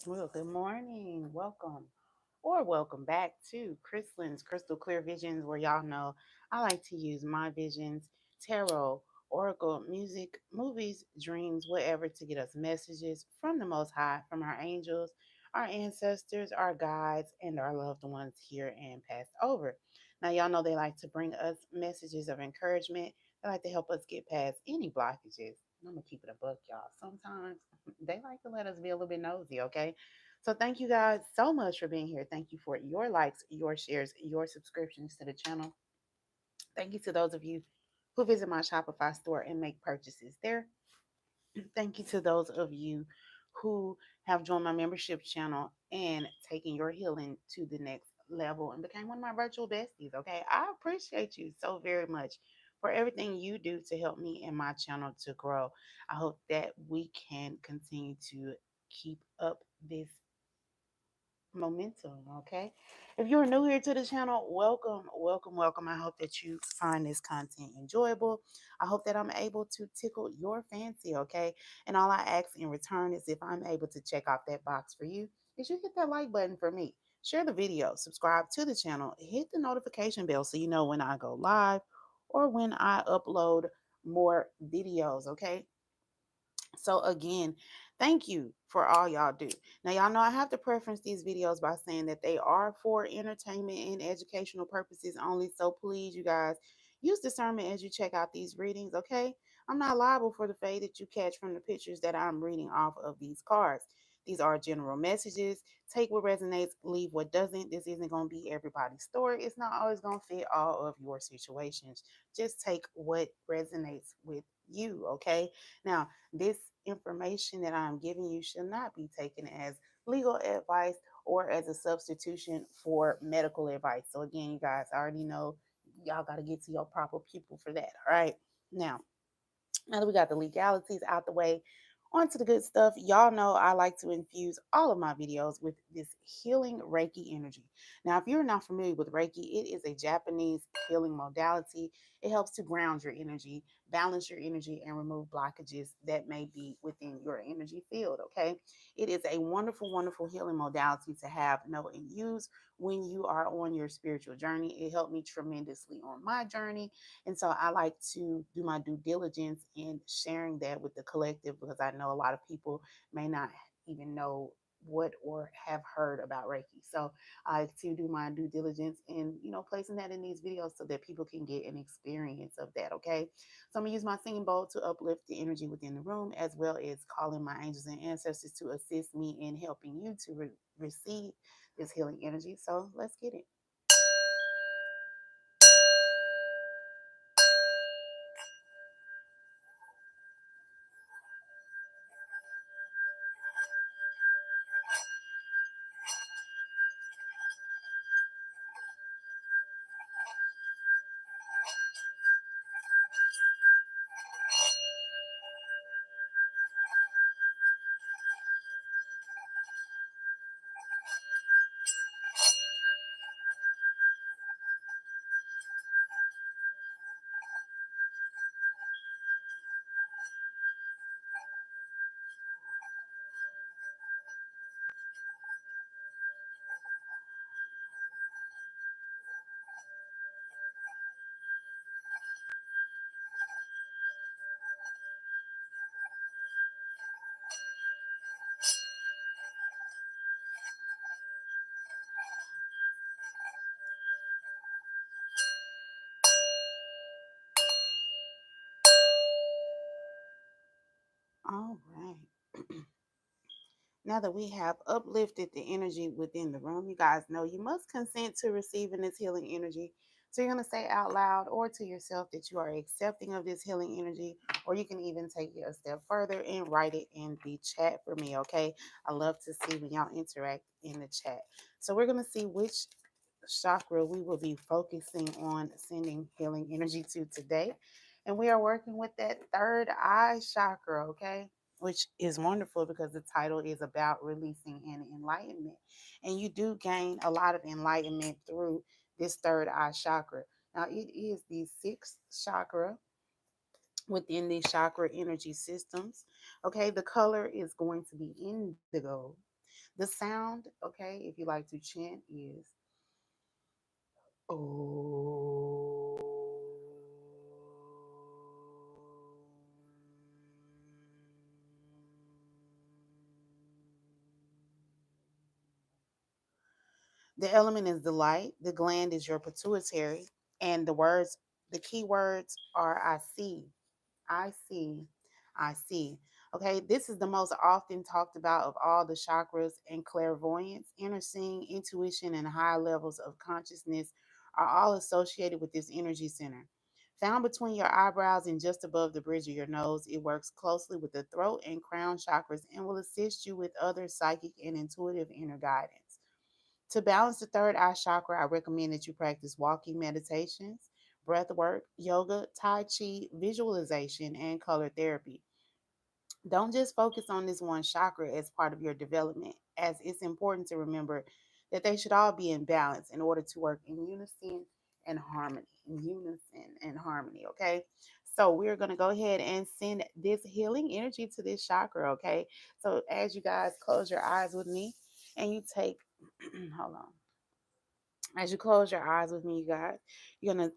Well, good morning. Welcome or welcome back to Crystal's Crystal Clear Visions, where y'all know I like to use my visions, tarot, oracle, music, movies, dreams, whatever to get us messages from the Most High, from our angels, our ancestors, our guides, and our loved ones here and passed over. Now, y'all know they like to bring us messages of encouragement. They like to help us get past any blockages. I'm gonna keep it a buck, y'all. Sometimes they like to let us be a little bit nosy, okay? So thank you guys so much for being here. Thank you for your likes, your shares, your subscriptions to the channel. Thank you to those of you who visit my Shopify store and make purchases there. Thank you to those of you who have joined my membership channel and taken your healing to the next level and became one of my virtual besties. Okay. I appreciate you so very much for everything you do to help me and my channel to grow. I hope that we can continue to keep up this momentum. Okay. If you're new here to the channel, welcome, welcome, welcome. I hope that you find this content enjoyable. I hope that I'm able to tickle your fancy. Okay. And all I ask in return is if I'm able to check off that box for you, is you hit that like button for me. Share the video, subscribe to the channel, hit the notification bell so you know when I go live or when I upload more videos. Okay. So again, thank you for all y'all do. Now y'all know I have to preference these videos by saying that they are for entertainment and educational purposes only. So please, you guys, use discernment as you check out these readings, okay? I'm not liable for the fade that you catch from the pictures that I'm reading off of these cards. These are general messages. Take what resonates, leave what doesn't. This isn't going to be everybody's story. It's not always going to fit all of your situations. Just take what resonates with you, okay? Now, this information that I'm giving you should not be taken as legal advice or as a substitution for medical advice. So, again, you guys already know y'all got to get to your proper people for that. All right. Now that we got the legalities out the way, on to the good stuff. Y'all know I like to infuse all of my videos with this healing Reiki energy. Now, if you're not familiar with Reiki, it is a Japanese healing modality. It helps to ground your energy, balance your energy, and remove blockages that may be within your energy field. Okay. It is a wonderful, wonderful healing modality to have, know, and use when you are on your spiritual journey. It helped me tremendously on my journey, and so I like to do my due diligence in sharing that with the collective because I know a lot of people may not even know what or have heard about Reiki. So I like to do my due diligence in, placing that in these videos so that people can get an experience of that. Okay. So I'm gonna use my singing bowl to uplift the energy within the room, as well as calling my angels and ancestors to assist me in helping you to receive this healing energy. So let's get it. All right. Now that we have uplifted the energy within the room, you guys know you must consent to receiving this healing energy. So you're going to say out loud or to yourself that you are accepting of this healing energy, or you can even take it a step further and write it in the chat for me, okay? I love to see when y'all interact in the chat. So we're going to see which chakra we will be focusing on sending healing energy to today. And we are working with that third eye chakra, okay? Which is wonderful because the title is about releasing and enlightenment. And you do gain a lot of enlightenment through this third eye chakra. Now, it is the sixth chakra within these chakra energy systems. Okay, the color is going to be indigo. The sound, okay, if you like to chant, is oh. The element is the light. The gland is your pituitary. And the key words are I see, I see, I see. Okay, this is the most often talked about of all the chakras, and clairvoyance, inner seeing, intuition, and high levels of consciousness are all associated with this energy center. Found between your eyebrows and just above the bridge of your nose, it works closely with the throat and crown chakras and will assist you with other psychic and intuitive inner guidance. To balance the third eye chakra, I recommend that you practice walking meditations, breath work, yoga, tai chi, visualization, and color therapy. Don't just focus on this one chakra as part of your development, as it's important to remember that they should all be in balance in order to work in unison and harmony. In unison and harmony, okay? So we're going to go ahead and send this healing energy to this chakra, okay? So as you guys close your eyes with me and you take, hold on. As you close your eyes with me, you guys, you're going to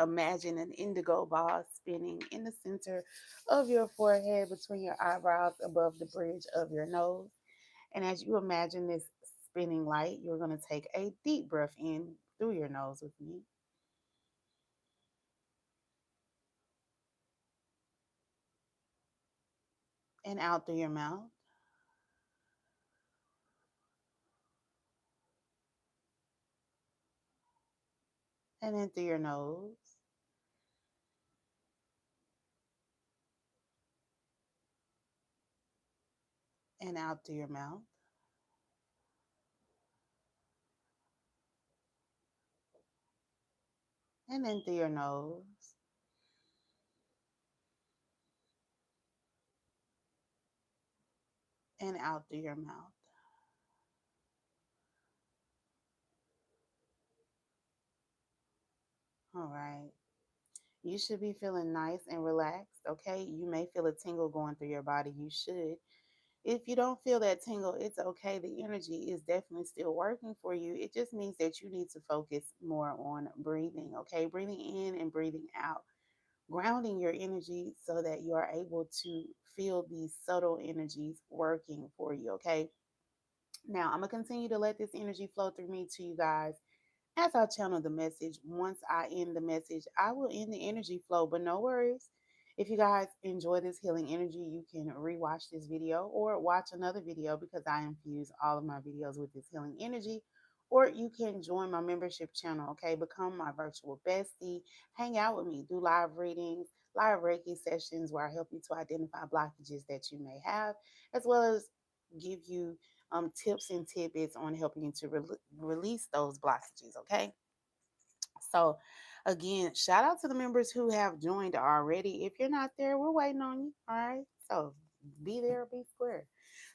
imagine an indigo ball spinning in the center of your forehead between your eyebrows above the bridge of your nose. And as you imagine this spinning light, you're going to take a deep breath in through your nose with me and out through your mouth and in through your nose and out through your mouth and in through your nose and out through your mouth. All right. You should be feeling nice and relaxed, okay? You may feel a tingle going through your body. You should. If you don't feel that tingle, it's okay. The energy is definitely still working for you. It just means that you need to focus more on breathing, okay? Breathing in and breathing out, grounding your energy so that you are able to feel these subtle energies working for you, okay? Now, I'm going to continue to let this energy flow through me to you guys as I channel the message. Once I end the message, I will end the energy flow, but no worries. If you guys enjoy this healing energy, you can rewatch this video or watch another video because I infuse all of my videos with this healing energy. Or you can join my membership channel, okay? Become my virtual bestie. Hang out with me. Do live readings, live Reiki sessions where I help you to identify blockages that you may have, as well as give you tips and tidbits on helping you to release those blockages. Okay. So, again, shout out to the members who have joined already. If you're not there, we're waiting on you. All right. So, be there, be square.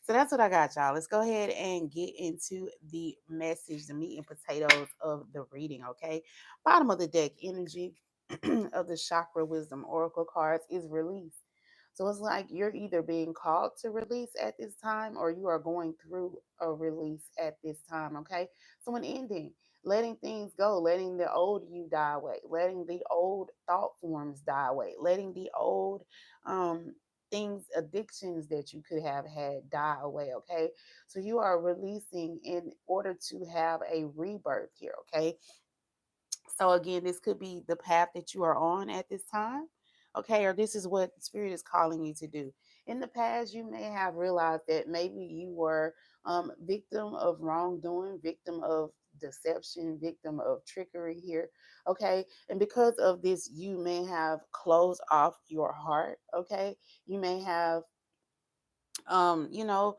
So, that's what I got, y'all. Let's go ahead and get into the message, the meat and potatoes of the reading. Okay. Bottom of the deck energy of the chakra wisdom oracle cards is release. So it's like you're either being called to release at this time or you are going through a release at this time, okay? So an ending, letting things go, letting the old you die away, letting the old thought forms die away, letting the old um things, addictions that you could have had die away, okay? So you are releasing in order to have a rebirth here, okay? So again, this could be the path that you are on at this time, okay, or this is what the spirit is calling you to do. In the past, you may have realized that maybe you were victim of wrongdoing, victim of deception, victim of trickery here, okay, and because of this, you may have closed off your heart, okay. You may have, you know,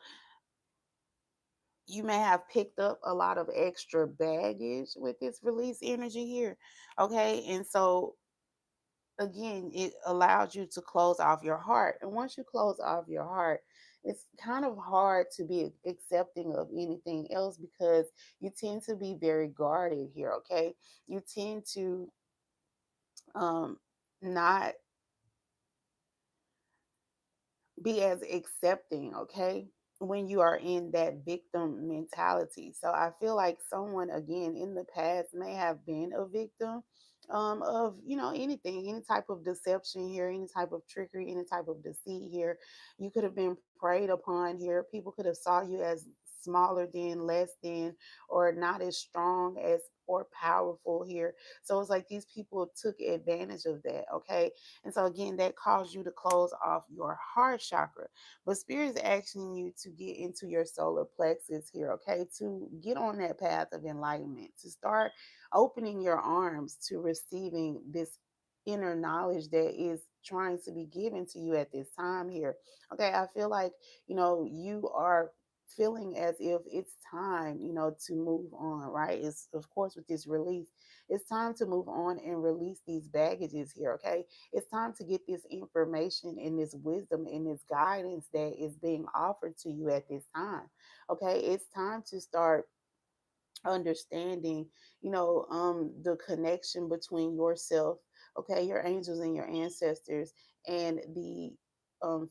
you may have picked up a lot of extra baggage with this release energy here, okay, and so again, it allows you to close off your heart. And once you close off your heart, it's kind of hard to be accepting of anything else because you tend to be very guarded here, okay? You tend to um not be as accepting, okay? when you are in that victim mentality. So I feel like someone again in the past may have been a victim of anything, any type of deception here, any type of trickery, any type of deceit here. You could have been preyed upon here. People could have saw you as smaller than, less than, or not as strong as or powerful here. So it's like these people took advantage of that. Okay. And so again, that caused you to close off your heart chakra. But spirit is asking you to get into your solar plexus here, okay? To get on that path of enlightenment, to start opening your arms to receiving this inner knowledge that is trying to be given to you at this time here. Okay, I feel like, you are feeling as if it's time, to move on, right? It's of course with this release, it's time to move on and release these baggages here, okay? It's time to get this information and this wisdom and this guidance that is being offered to you at this time. Okay, it's time to start understanding, the connection between yourself, okay, your angels and your ancestors, and the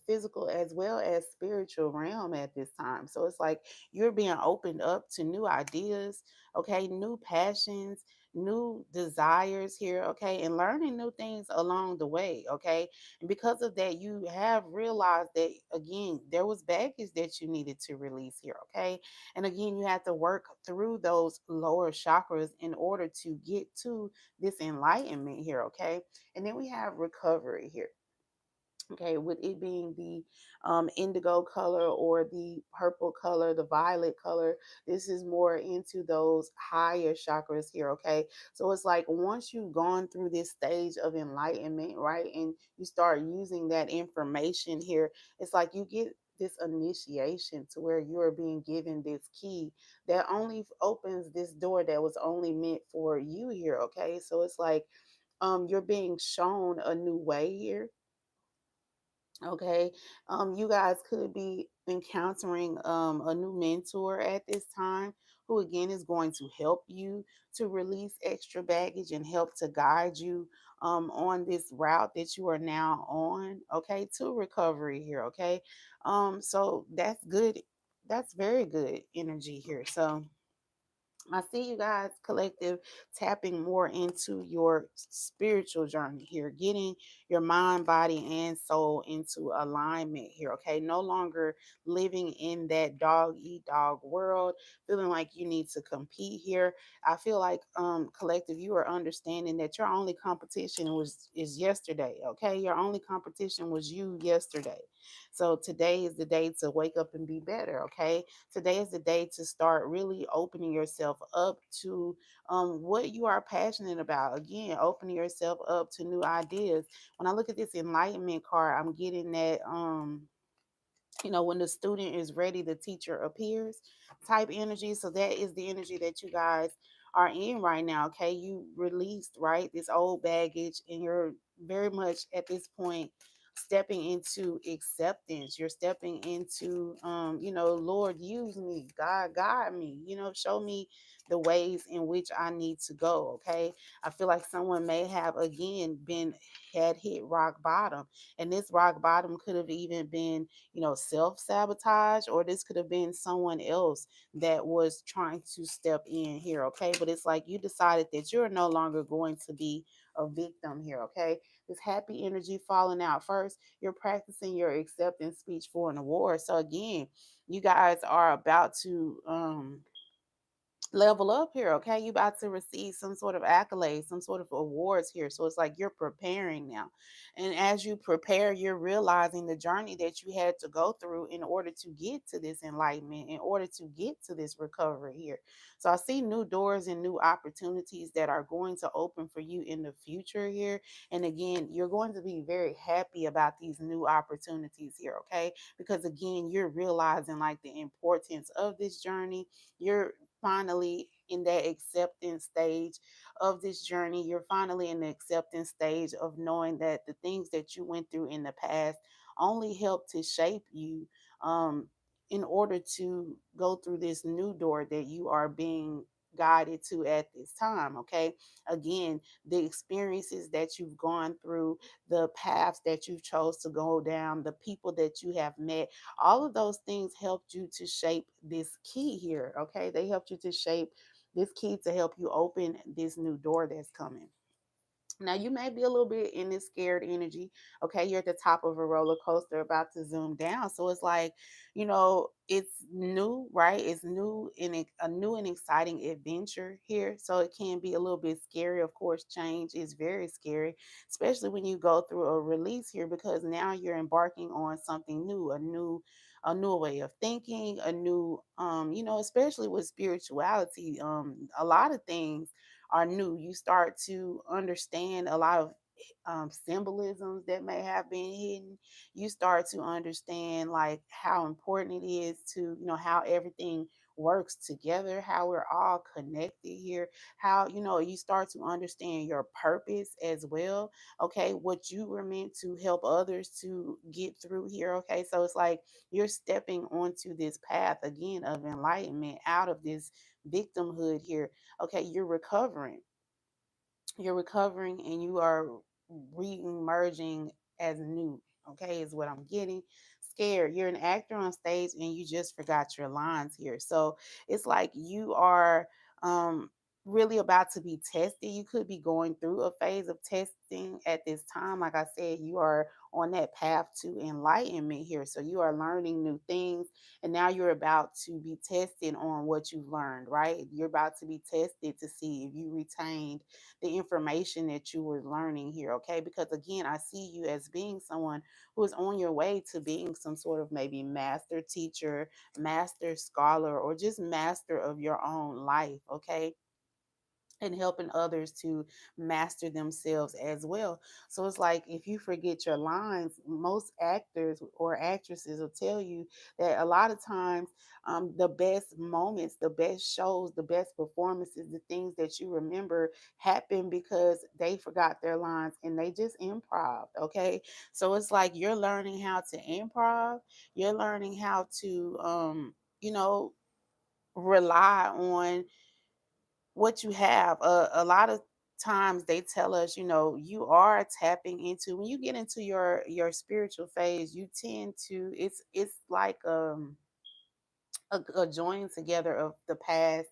physical as well as spiritual realm at this time. So it's like you're being opened up to new ideas, okay, new passions, new desires here, okay, and learning new things along the way, okay. And because of that, you have realized that again, there was baggage that you needed to release here, okay. And again, you have to work through those lower chakras in order to get to this enlightenment here, okay? And then we have recovery here. Okay, with it being the indigo color or the purple color, the violet color, this is more into those higher chakras here. Okay, so it's like once you've gone through this stage of enlightenment, right, and you start using that information here, it's like you get this initiation to where you're being given this key that only opens this door that was only meant for you here. Okay, so it's like you're being shown a new way here. Okay. You guys could be encountering a new mentor at this time who, again, is going to help you to release extra baggage and help to guide you on this route that you are now on. Okay. To recovery here. Okay. So that's good. That's very good energy here. So, I see you guys collective tapping more into your spiritual journey here, getting your mind, body, and soul into alignment here. Okay. No longer living in that dog eat dog world, feeling like you need to compete here. I feel like collective, you are understanding that your only competition was is yesterday. Okay. Your only competition was you yesterday. So today is the day to wake up and be better. Okay. Today is the day to start really opening yourself up to what you are passionate about. Again, opening yourself up to new ideas. When I look at this enlightenment card, I'm getting that when the student is ready, the teacher appears type energy. So that is the energy that you guys are in right now. Okay. You released, right, this old baggage, and you're very much at this point stepping into acceptance. You're stepping into Lord, use me. God, guide me. Show me the ways in which I need to go. Okay. I feel like someone may have again been had hit rock bottom, and this rock bottom could have even been self sabotage, or this could have been someone else that was trying to step in here, okay? But it's like you decided that you're no longer going to be a victim here, okay? This happy energy falling out first, you're practicing your acceptance speech for an award. So again, you guys are about to level up here, okay? You about to receive some sort of accolade, some sort of awards here. So it's like you're preparing now. And as you prepare, you're realizing the journey that you had to go through in order to get to this enlightenment, in order to get to this recovery here. So I see new doors and new opportunities that are going to open for you in the future here. And again, you're going to be very happy about these new opportunities here, okay? Because again, you're realizing like the importance of this journey. You're finally in that acceptance stage of this journey. You're finally in the acceptance stage of knowing that the things that you went through in the past only help to shape you in order to go through this new door that you are being guided to at this time. Okay, again, the experiences that you've gone through, the paths that you've chose to go down, the people that you have met, all of those things helped you to shape this key here. Okay, they helped you to shape this key to help you open this new door that's coming. Now, you may be a little bit in this scared energy. Okay, you're at the top of a roller coaster about to zoom down. So it's like, it's new, right? It's new and a new and exciting adventure here. So it can be a little bit scary. Of course, change is very scary, especially when you go through a release here, because now you're embarking on something new, a new way of thinking, a new especially with spirituality, a lot of things are new. You start to understand a lot of symbolisms that may have been hidden. You start to understand like how important it is to, how everything works together, how we're all connected here, how, you start to understand your purpose as well. Okay, what you were meant to help others to get through here. Okay, so it's like you're stepping onto this path again of enlightenment out of this victimhood here. Okay, you're recovering and you are re-emerging as new. Okay, is what I'm getting. Scared, you're an actor on stage and you just forgot your lines here. So it's like you are um really about to be tested. You could be going through a phase of testing at this time. Like I said, you are on that path to enlightenment here, so you are learning new things, and now you're about to be tested on what you've learned. Right, you're about to be tested to see if you retained the information that you were learning here. Okay, because again, I see you as being someone who is on your way to being some sort of maybe master teacher, master scholar, or just master of your own life. Okay, and helping others to master themselves as well. So it's like if you forget your lines, most actors or actresses will tell you that a lot of times the best moments, the best shows, the best performances, the things that you remember happen because they forgot their lines and they just improv. Okay, so it's like you're learning how to improv, you're learning how to you know rely on what you have. A lot of times they tell us, you are tapping into, when you get into your spiritual phase, you tend to, it's like a joining together of the past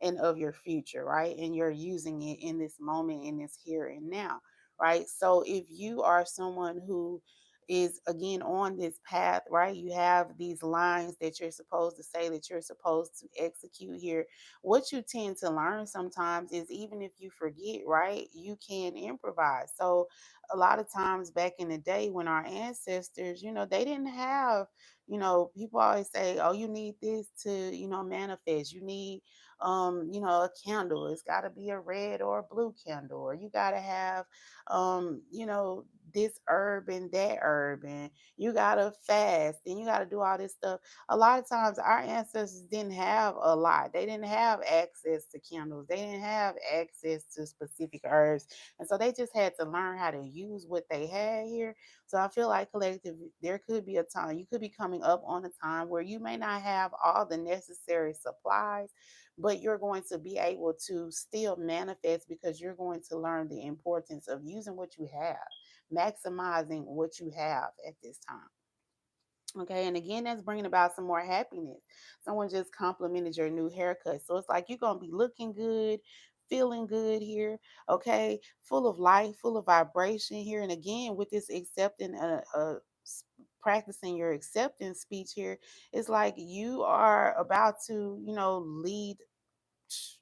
and of your future, right? And you're using it in this moment, in this here and now, right? So if you are someone who is again on this path, right? You have these lines that you're supposed to say, that you're supposed to execute here. What you tend to learn sometimes is, even if you forget, right, you can improvise. So a lot of times back in the day when our ancestors, they didn't have, people always say, oh, you need this to, manifest. You need, a candle. It's got to be a red or a blue candle, or you got to have, this herb and that herb, and you got to fast and you got to do all this stuff. A lot of times our ancestors didn't have a lot. They didn't have access to candles. They didn't have access to specific herbs. And so they just had to learn how to use what they had here. So I feel like collective, there could be a time, you could be coming up on a time where you may not have all the necessary supplies, but you're going to be able to still manifest because you're going to learn the importance of using what you have, maximizing what you have at this time. Okay, and again, that's bringing about some more happiness. Someone just complimented your new haircut. So it's like you're going to be looking good, feeling good here. Okay, full of life, full of vibration here. And again, with this accepting, practicing your acceptance speech here, it's like you are about to, lead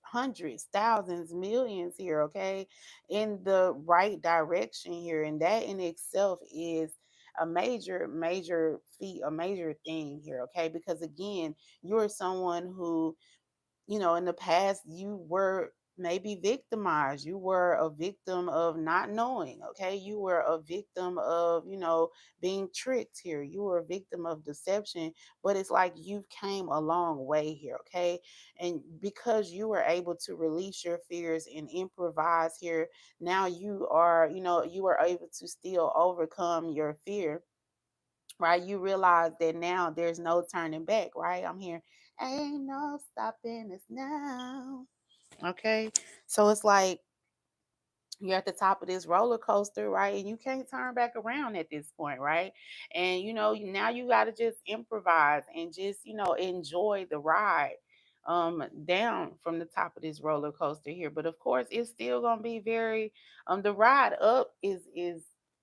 hundreds, thousands, millions here, okay, in the right direction here. And that in itself is a major, major feat, a major thing here, okay? Because again, you're someone who, in the past, you were maybe victimized. You were a victim of not knowing, okay? You were a victim of, being tricked here. You were a victim of deception, but it's like you've came a long way here, okay? And because you were able to release your fears and improvise here, now you are able to still overcome your fear, right? You realize that now there's no turning back, right? I'm here. Ain't no stopping us now. Okay. So it's like you're at the top of this roller coaster, right? And you can't turn back around at this point, right? And now you got to just improvise and just, enjoy the ride down from the top of this roller coaster here. But of course, it's still going to be very the ride up is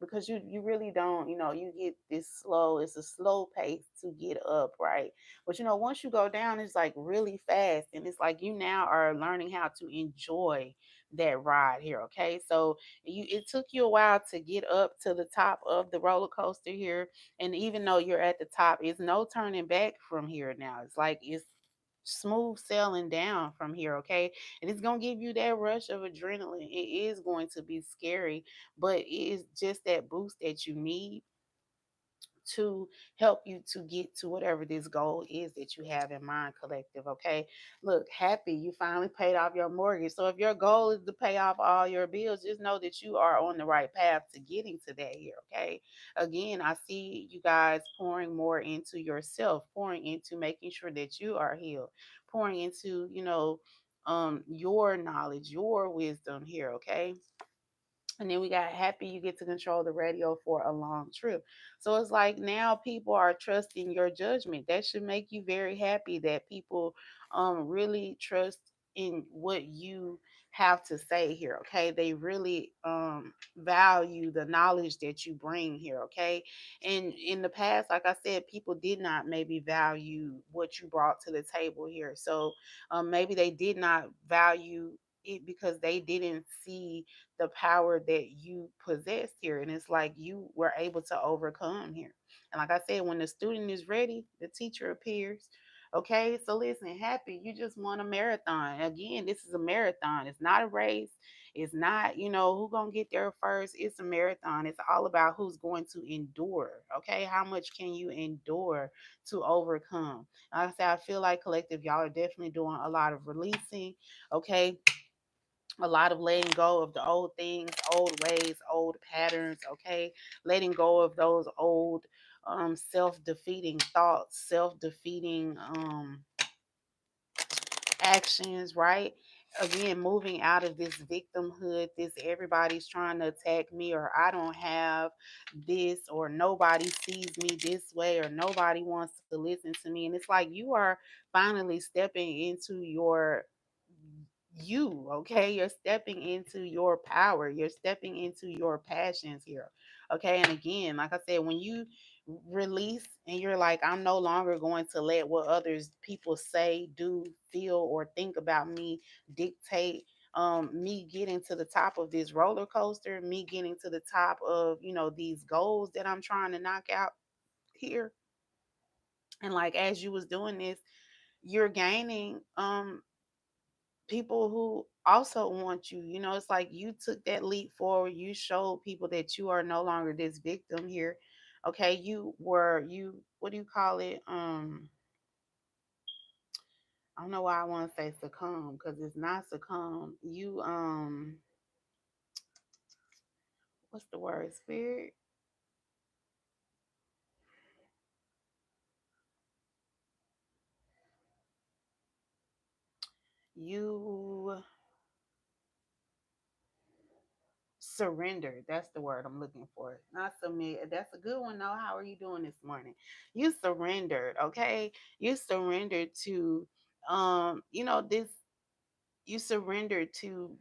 because you really don't, you get this slow, it's a slow pace to get up, right? But once you go down, it's like really fast, and it's like you now are learning how to enjoy that ride here. Okay. So it took you a while to get up to the top of the roller coaster here. And even though you're at the top, it's no turning back from here now. It's like it's smooth sailing down from here. Okay. And it's gonna give you that rush of adrenaline. It is going to be scary, but it is just that boost that you need to help you to get to whatever this goal is that you have in mind, collective. Okay. Look, happy you finally paid off your mortgage. So if your goal is to pay off all your bills, just know that you are on the right path to getting to that here. Okay. Again, I see you guys pouring more into yourself, pouring into making sure that you are healed, pouring into, your knowledge, your wisdom here. Okay. And then we got happy you get to control the radio for a long trip. So it's like now people are trusting your judgment. That should make you very happy that people really trust in what you have to say here. Okay. They really value the knowledge that you bring here. Okay. And in the past, like I said, people did not maybe value what you brought to the table here. So maybe they did not value it because they didn't see the power that you possessed here. And it's like you were able to overcome here. And like I said, when the student is ready, the teacher appears. Okay, so listen, happy, you just won a marathon. Again, this is a marathon. It's not a race. It's not, who gonna get there first. It's a marathon. It's all about who's going to endure. Okay, how much can you endure to overcome? Like I said, I feel like collective, y'all are definitely doing a lot of releasing. Okay, a lot of letting go of the old things, old ways, old patterns, okay? Letting go of those old self-defeating thoughts, self-defeating actions, right? Again, moving out of this victimhood, this everybody's trying to attack me, or I don't have this, or nobody sees me this way, or nobody wants to listen to me. And it's like you are finally stepping into your okay? You're stepping into your power, you're stepping into your passions here, okay? And again, like I said, when you release and you're like, I'm no longer going to let what others people say, do, feel, or think about me dictate me getting to the top of this roller coaster, me getting to the top of these goals that I'm trying to knock out here. And like as you was doing this, you're gaining people who also want you. It's like you took that leap forward. You showed people that you are no longer this victim here. Okay, you what do you call it? I don't know why I want to say succumb because it's not succumb. You what's the word? Spirit. You surrendered. That's the word I'm looking for. Not submit. That's a good one though. How are you doing this morning? You surrendered, okay? You surrendered to this, you surrender to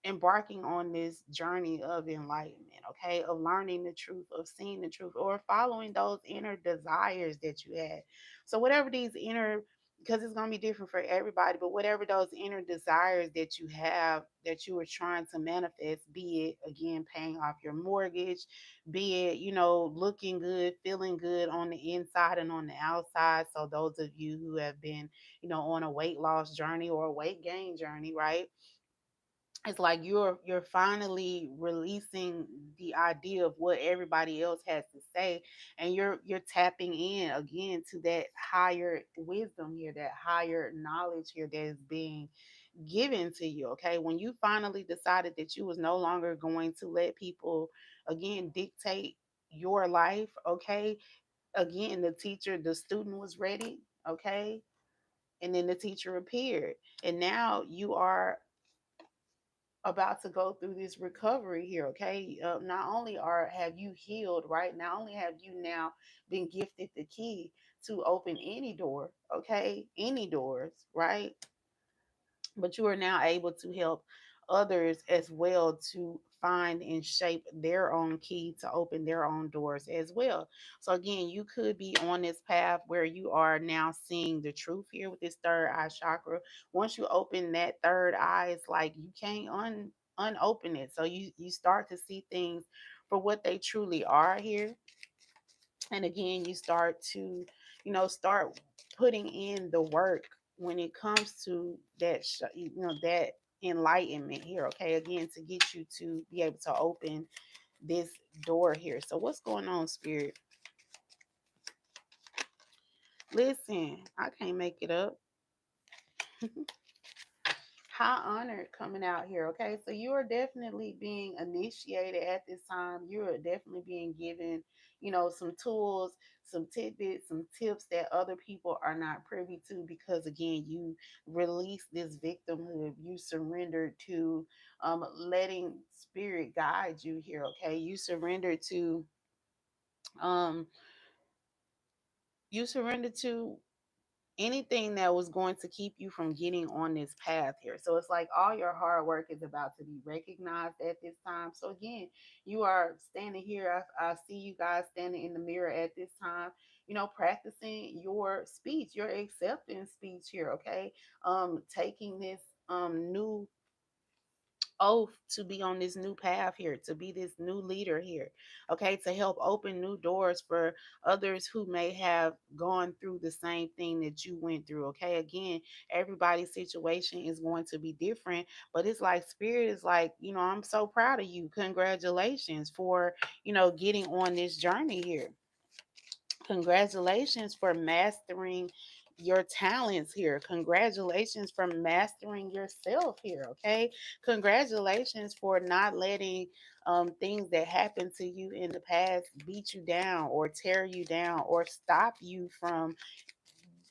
embarking on this journey of enlightenment, okay, of learning the truth, of seeing the truth, or following those inner desires that you had. So whatever these inner, because it's going to be different for everybody, but whatever those inner desires that you have that you were trying to manifest, be it again paying off your mortgage, be it looking good, feeling good on the inside and on the outside. So those of you who have been on a weight loss journey or a weight gain journey, right? It's like you're finally releasing the idea of what everybody else has to say, and you're tapping in again to that higher wisdom here, that higher knowledge here that is being given to you. Okay, when you finally decided that you was no longer going to let people again dictate your life, okay, again the student was ready, okay, And then the teacher appeared. And now you are about to go through this recovery here, okay? Not only are have you healed, right? Not only have you now been gifted the key to open any door, okay? Any doors, right? But you are now able to help others as well to find and shape their own key to open their own doors as well. So again, you could be on this path where you are now seeing the truth here with this third eye chakra. Once you open that third eye, it's like you can't unopen it. So you start to see things for what they truly are here. And again, you start to, start putting in the work when it comes to that that enlightenment here, okay, again, to get you to be able to open this door here. So what's going on, spirit? Listen, I can't make it up. High honor coming out here. Okay, so you are definitely being initiated at this time. You are definitely being given, some tools, some tidbits, some tips that other people are not privy to, because again, you release this victimhood. You surrender to letting spirit guide you here. Okay, um you surrender to anything that was going to keep you from getting on this path here. So it's like all your hard work is about to be recognized at this time. So again, you are standing here. I see you guys standing in the mirror at this time, practicing your speech, your acceptance speech here. Okay. Taking this new oath to be on this new path here, to be this new leader here, okay, to help open new doors for others who may have gone through the same thing that you went through, okay. Again, everybody's situation is going to be different, but it's like spirit is like, I'm so proud of you. Congratulations for, getting on this journey here. Congratulations for mastering your talents here. Congratulations for mastering yourself here. Okay. Congratulations for not letting things that happened to you in the past beat you down or tear you down or stop you from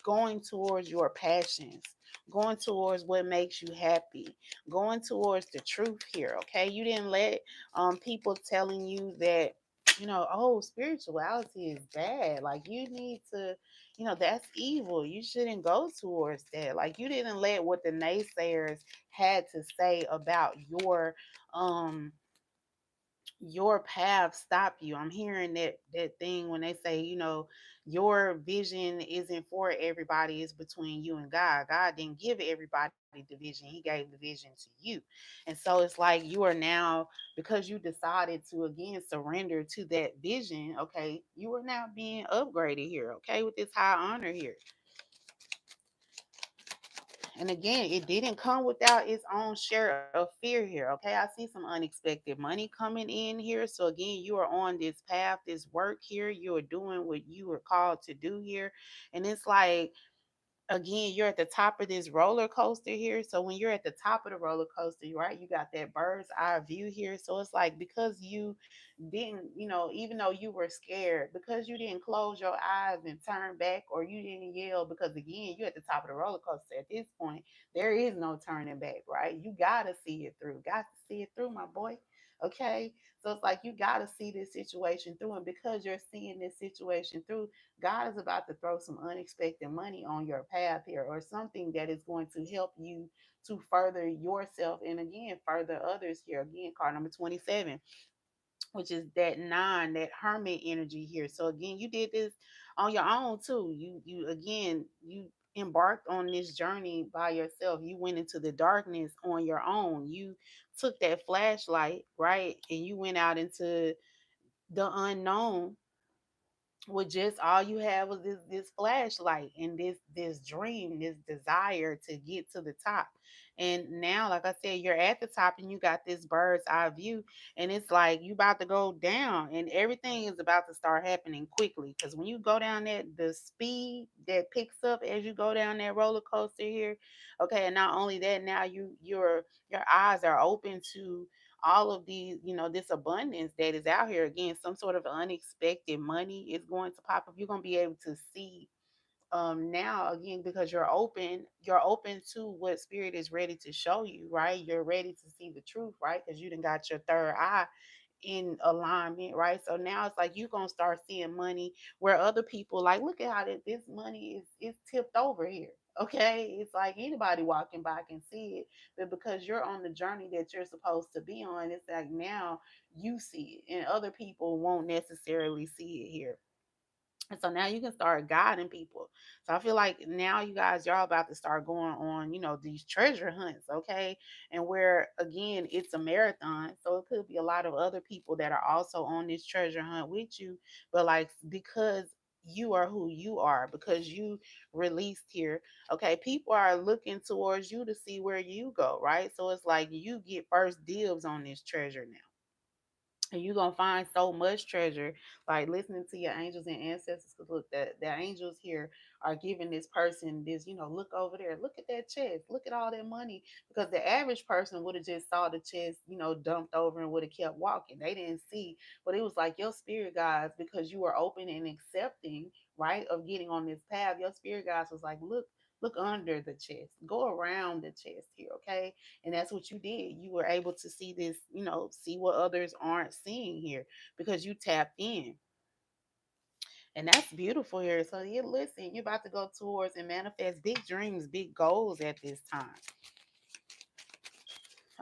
going towards your passions, going towards what makes you happy, going towards the truth here. Okay, you didn't let people telling you that, oh, spirituality is bad. Like you need to, that's evil. You shouldn't go towards that. Like you didn't let what the naysayers had to say about your path stop you. I'm hearing that thing when they say, your vision isn't for everybody, it's between you and God. God didn't give everybody the vision. He gave the vision to you. And so it's like you are now, because you decided to again surrender to that vision, okay, you are now being upgraded here, okay, with this high honor here. And again, it didn't come without its own share of fear here. Okay, I see some unexpected money coming in here. So again, you are on this path, this work here. You are doing what you were called to do here. And it's like, again, you're at the top of this roller coaster here. So when you're at the top of the roller coaster, right, you got that bird's eye view here. So it's like, because you didn't, even though you were scared, because you didn't close your eyes and turn back, or you didn't yell, because again, you're at the top of the roller coaster at this point. There is no turning back, right? You gotta see it through. Got to see it through, my boy. Okay. So it's like you gotta see this situation through. And because you're seeing this situation through, God is about to throw some unexpected money on your path here, or something that is going to help you to further yourself and again further others here. Again, card number 27, which is that nine, that hermit energy here. So again, you did this on your own too. You again, you embarked on this journey by yourself. You went into the darkness on your own. You took that flashlight, right? And you went out into the unknown with just all you had was this flashlight and this dream, this desire to get to the top. And now, like I said, you're at the top and you got this bird's eye view, and it's like you about to go down and everything is about to start happening quickly. Because when you go down that, the speed that picks up as you go down that roller coaster here, okay, and not only that, now your eyes are open to all of these, this abundance that is out here. Again, some sort of unexpected money is going to pop up. You're going to be able to see now again, because you're open to what spirit is ready to show you, right? You're ready to see the truth, right? Because you done got your third eye in alignment, right? So now it's like you're gonna start seeing money where other people like, look at how this money is tipped over here. Okay, it's like anybody walking by can see it, but because you're on the journey that you're supposed to be on, it's like now you see it, and other people won't necessarily see it here. And so now you can start guiding people. So I feel like now you guys, y'all about to start going on, these treasure hunts, okay? And where again, it's a marathon. So it could be a lot of other people that are also on this treasure hunt with you. But like because you are who you are, because you released here, okay, people are looking towards you to see where you go, right? So it's like you get first dibs on this treasure now, and you're gonna find so much treasure, like listening to your angels and ancestors. Because look, the angels here are giving this person this, look over there, look at that chest, look at all that money. Because the average person would have just saw the chest, dumped over and would have kept walking. They didn't see, but it was like your spirit guides, because you were open and accepting, right, of getting on this path. Your spirit guides was like, look under the chest, go around the chest here, okay? And that's what you did. You were able to see this, see what others aren't seeing here, because you tapped in. And that's beautiful here. So you listen, you're about to go towards and manifest big dreams, big goals at this time.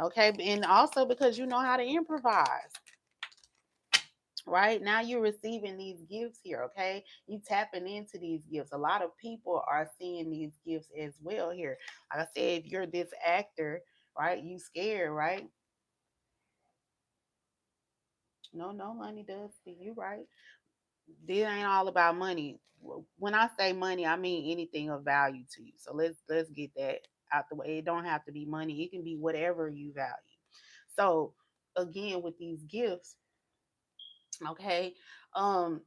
Okay. And also because you know how to improvise. Right now, you're receiving these gifts here. Okay, you tapping into these gifts. A lot of people are seeing these gifts as well here. Like I said, if you're this actor, right, you scared, right? No, money does for you, right? This ain't all about money. When I say money, I mean anything of value to you. So let's get that out the way. It don't have to be money. It can be whatever you value. So again, with these gifts, okay, um,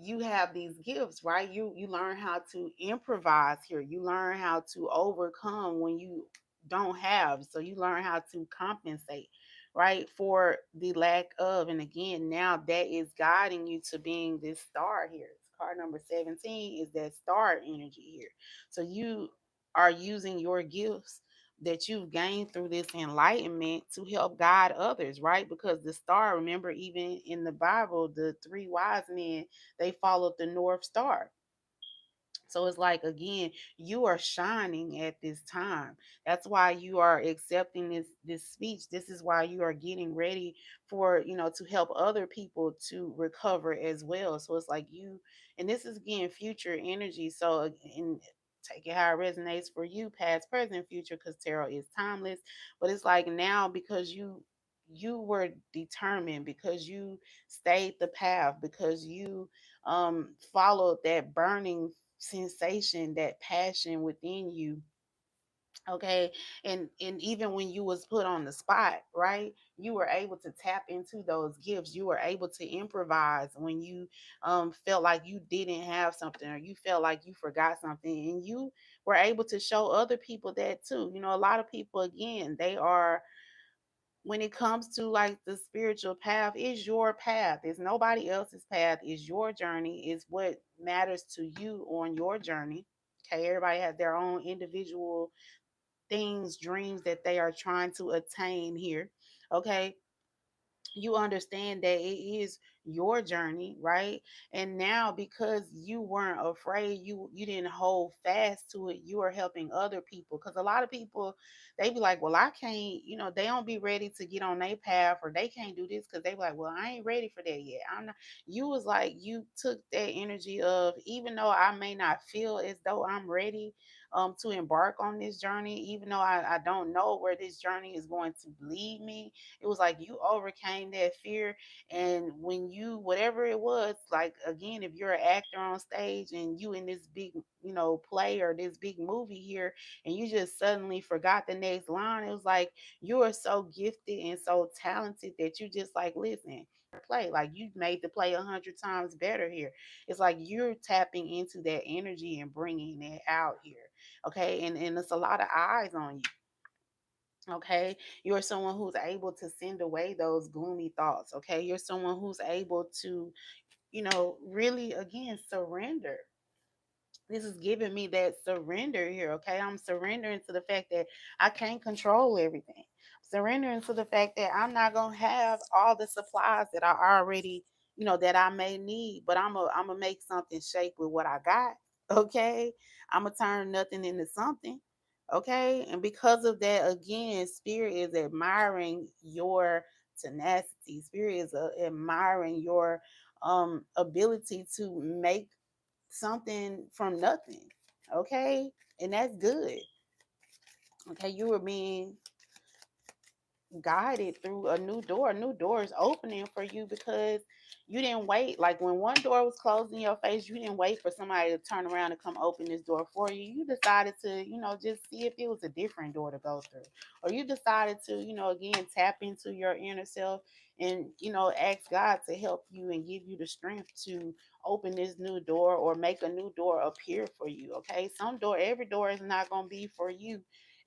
you have these gifts, right? You learn how to improvise here. You learn how to overcome when you don't have. So you learn how to compensate, right, for the lack of. And again, now that is guiding you to being this star here. It's card number 17 is that star energy here. So you are using your gifts that you've gained through this enlightenment to help guide others, right? Because the star, remember, even in the Bible, the three wise men, they followed the North Star. So it's like again, you are shining at this time. That's why you are accepting this speech. This is why you are getting ready for, to help other people to recover as well. So it's like you, and this is again future energy. So in take it how it resonates for you, past, present, future, because tarot is timeless. But it's like now, because you were determined, because you stayed the path, because you followed that burning sensation, that passion within you, okay? And even when you was put on the spot, right, you were able to tap into those gifts. You were able to improvise when you felt like you didn't have something, or you felt like you forgot something, and you were able to show other people that too. A lot of people, again, they are, when it comes to like the spiritual path, is your path. It's nobody else's path. It's your journey. Is what matters to you on your journey. Okay, everybody has their own individual things, dreams that they are trying to attain here. Okay, you understand that it is your journey, right? And now, because you weren't afraid, you didn't hold fast to it, you are helping other people. Because a lot of people, they be like, well, I can't, they don't be ready to get on their path, or they can't do this because they be like, well, I ain't ready for that yet. I'm not. You was like, you took that energy of, even though I may not feel as though I'm ready to embark on this journey, even though I don't know where this journey is going to lead me. It was like you overcame that fear. And when you, whatever it was, like again, if you're an actor on stage and you in this big, play or this big movie here, and you just suddenly forgot the next line, it was like you are so gifted and so talented that you just like, listen, play, like you made the play 100 times better here. It's like you're tapping into that energy and bringing it out here, okay? And it's a lot of eyes on you. Okay, you're someone who's able to send away those gloomy thoughts. Okay, you're someone who's able to, really, again, surrender. This is giving me that surrender here, okay? I'm surrendering to the fact that I can't control everything. Surrendering to the fact that I'm not gonna have all the supplies that I already, that I may need, but I'm gonna make something shake with what I got. Okay. I'm gonna turn nothing into something. Okay. And because of that, again, spirit is admiring your tenacity. Spirit is admiring your ability to make something from nothing. Okay. And that's good. Okay. You were being guided through a new door. A new door is opening for you because you didn't wait. Like when one door was closed in your face, you didn't wait for somebody to turn around and come open this door for you. You decided to, just see if it was a different door to go through. Or you decided to, again, tap into your inner self and, ask God to help you and give you the strength to open this new door or make a new door appear for you. Okay. Every door is not going to be for you,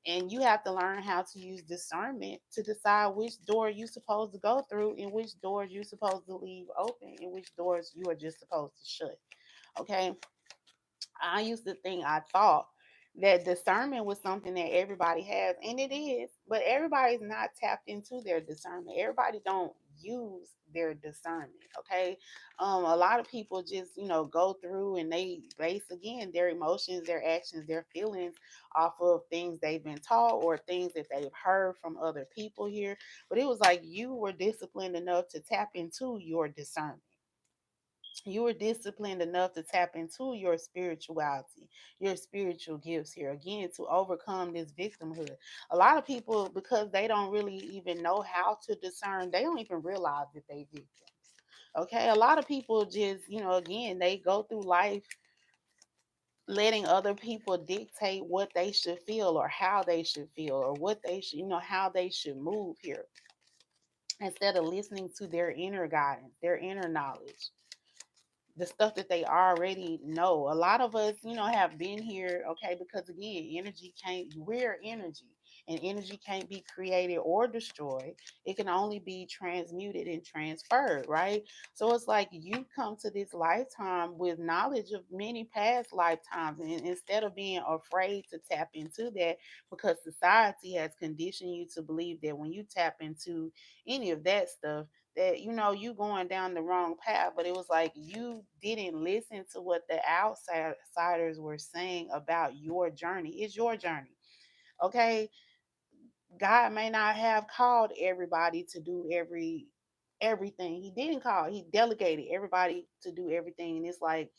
and you have to learn how to use discernment to decide which door you're supposed to go through and which doors you're supposed to leave open and which doors you are just supposed to shut. Okay. I used to think, I thought that discernment was something that everybody has, and it is, but everybody's not tapped into their discernment. Everybody don't use their discernment. Okay. A lot of people just, go through and they base, again, their emotions, their actions, their feelings off of things they've been taught or things that they've heard from other people here. But it was like you were disciplined enough to tap into your discernment. You were disciplined enough to tap into your spirituality, your spiritual gifts here, again, to overcome this victimhood. A lot of people, because they don't really even know how to discern, they don't even realize that they victims. Okay. A lot of people just, again, they go through life letting other people dictate what they should feel or how they should feel or what they should, how they should move here, instead of listening to their inner guidance, their inner knowledge, the stuff that they already know. A lot of us, have been here, okay, because again, we're energy, and energy can't be created or destroyed. It can only be transmuted and transferred, right? So it's like you come to this lifetime with knowledge of many past lifetimes, and instead of being afraid to tap into that, because society has conditioned you to believe that when you tap into any of that stuff, that you going down the wrong path. But it was like you didn't listen to what the outsiders were saying about your journey. It's your journey. Okay. God may not have called everybody to do everything. He didn't call, he delegated everybody to do everything. And it's like,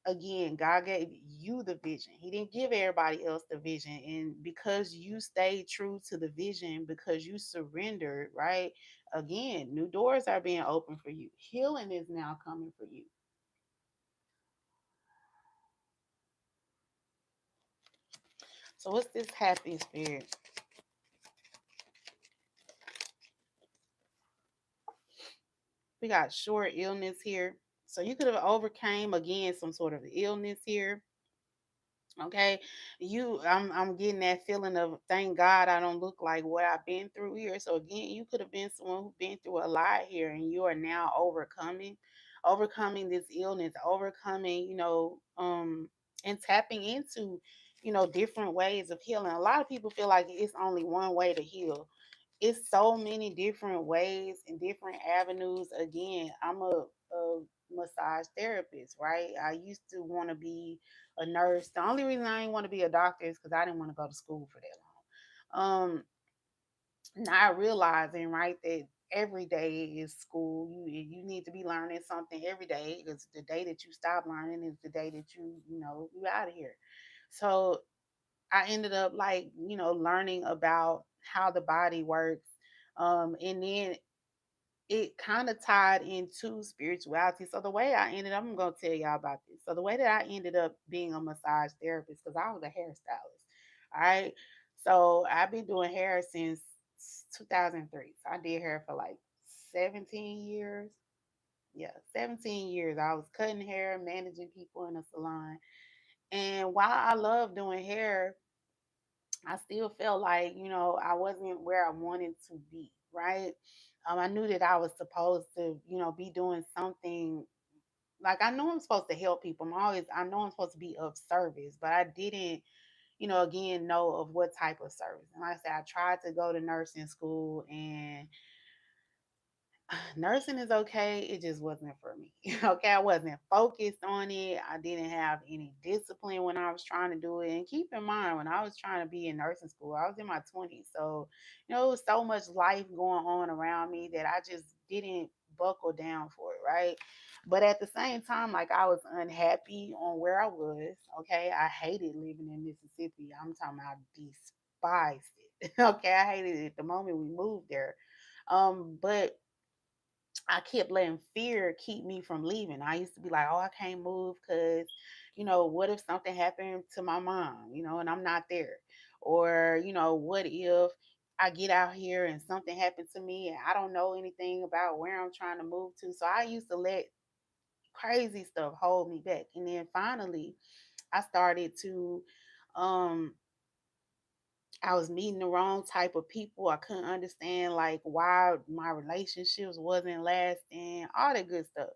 again, God gave you the vision. He didn't give everybody else the vision. And because you stayed true to the vision, because you surrendered, right? Again, new doors are being opened for you. Healing is now coming for you. So what's this happy spirit? We got short illness here. So you could have overcame, again, some sort of illness here. Okay. I'm getting that feeling of, thank God I don't look like what I've been through here. So again, you could have been someone who's been through a lot here, and you are now overcoming this illness, overcoming, and tapping into, different ways of healing. A lot of people feel like it's only one way to heal. It's so many different ways and different avenues. Again, I'm a massage therapist, right? I used to want to be a nurse. The only reason I didn't want to be a doctor is because I didn't want to go to school for that long. Not realizing, right, that every day is school. You need to be learning something every day, because the day that you stop learning is the day that you out of here. So I ended up, like, learning about how the body works. And then it kind of tied into spirituality. So the way I ended up, I'm gonna tell y'all about this. So the way that I ended up being a massage therapist, because I was a hairstylist. All right. So I've been doing hair since 2003. So I did hair for like 17 years. Yeah, 17 years. I was cutting hair, managing people in a salon. And while I love doing hair, I still felt like, I wasn't where I wanted to be, right? I knew that I was supposed to, be doing something like I know I'm supposed to help people. I know I'm supposed to be of service, but I didn't, again, know of what type of service. And like I said, I tried to go to nursing school, and nursing is okay. It just wasn't for me. Okay. I wasn't focused on it. I didn't have any discipline when I was trying to do it. And keep in mind, when I was trying to be in nursing school, I was in my 20s. So, it was so much life going on around me that I just didn't buckle down for it. Right. But at the same time, like I was unhappy on where I was. Okay. I hated living in Mississippi. I'm talking about despised it. Okay. I hated it the moment we moved there. But I kept letting fear keep me from leaving. I used to be like, oh, I can't move because, what if something happened to my mom, and I'm not there? Or, what if I get out here and something happened to me and I don't know anything about where I'm trying to move to? So I used to let crazy stuff hold me back. And then finally, I started to um I was meeting the wrong type of people. I couldn't understand like why my relationships wasn't lasting, all that good stuff.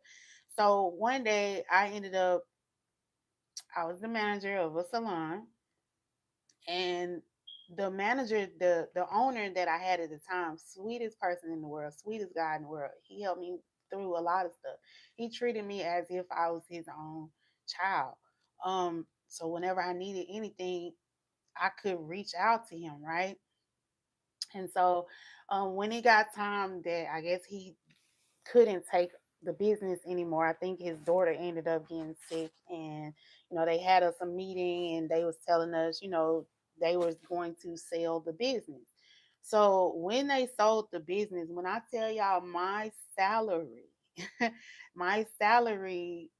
So one day I was the manager of a salon, and the owner that I had at the time, sweetest person in the world, sweetest guy in the world. He helped me through a lot of stuff. He treated me as if I was his own child. So whenever I needed anything, I could reach out to him, right? And so when it got time that I guess he couldn't take the business anymore, I think his daughter ended up getting sick, and they had us a meeting, and they was telling us, they was going to sell the business. So when they sold the business, when I tell y'all my salary, my salary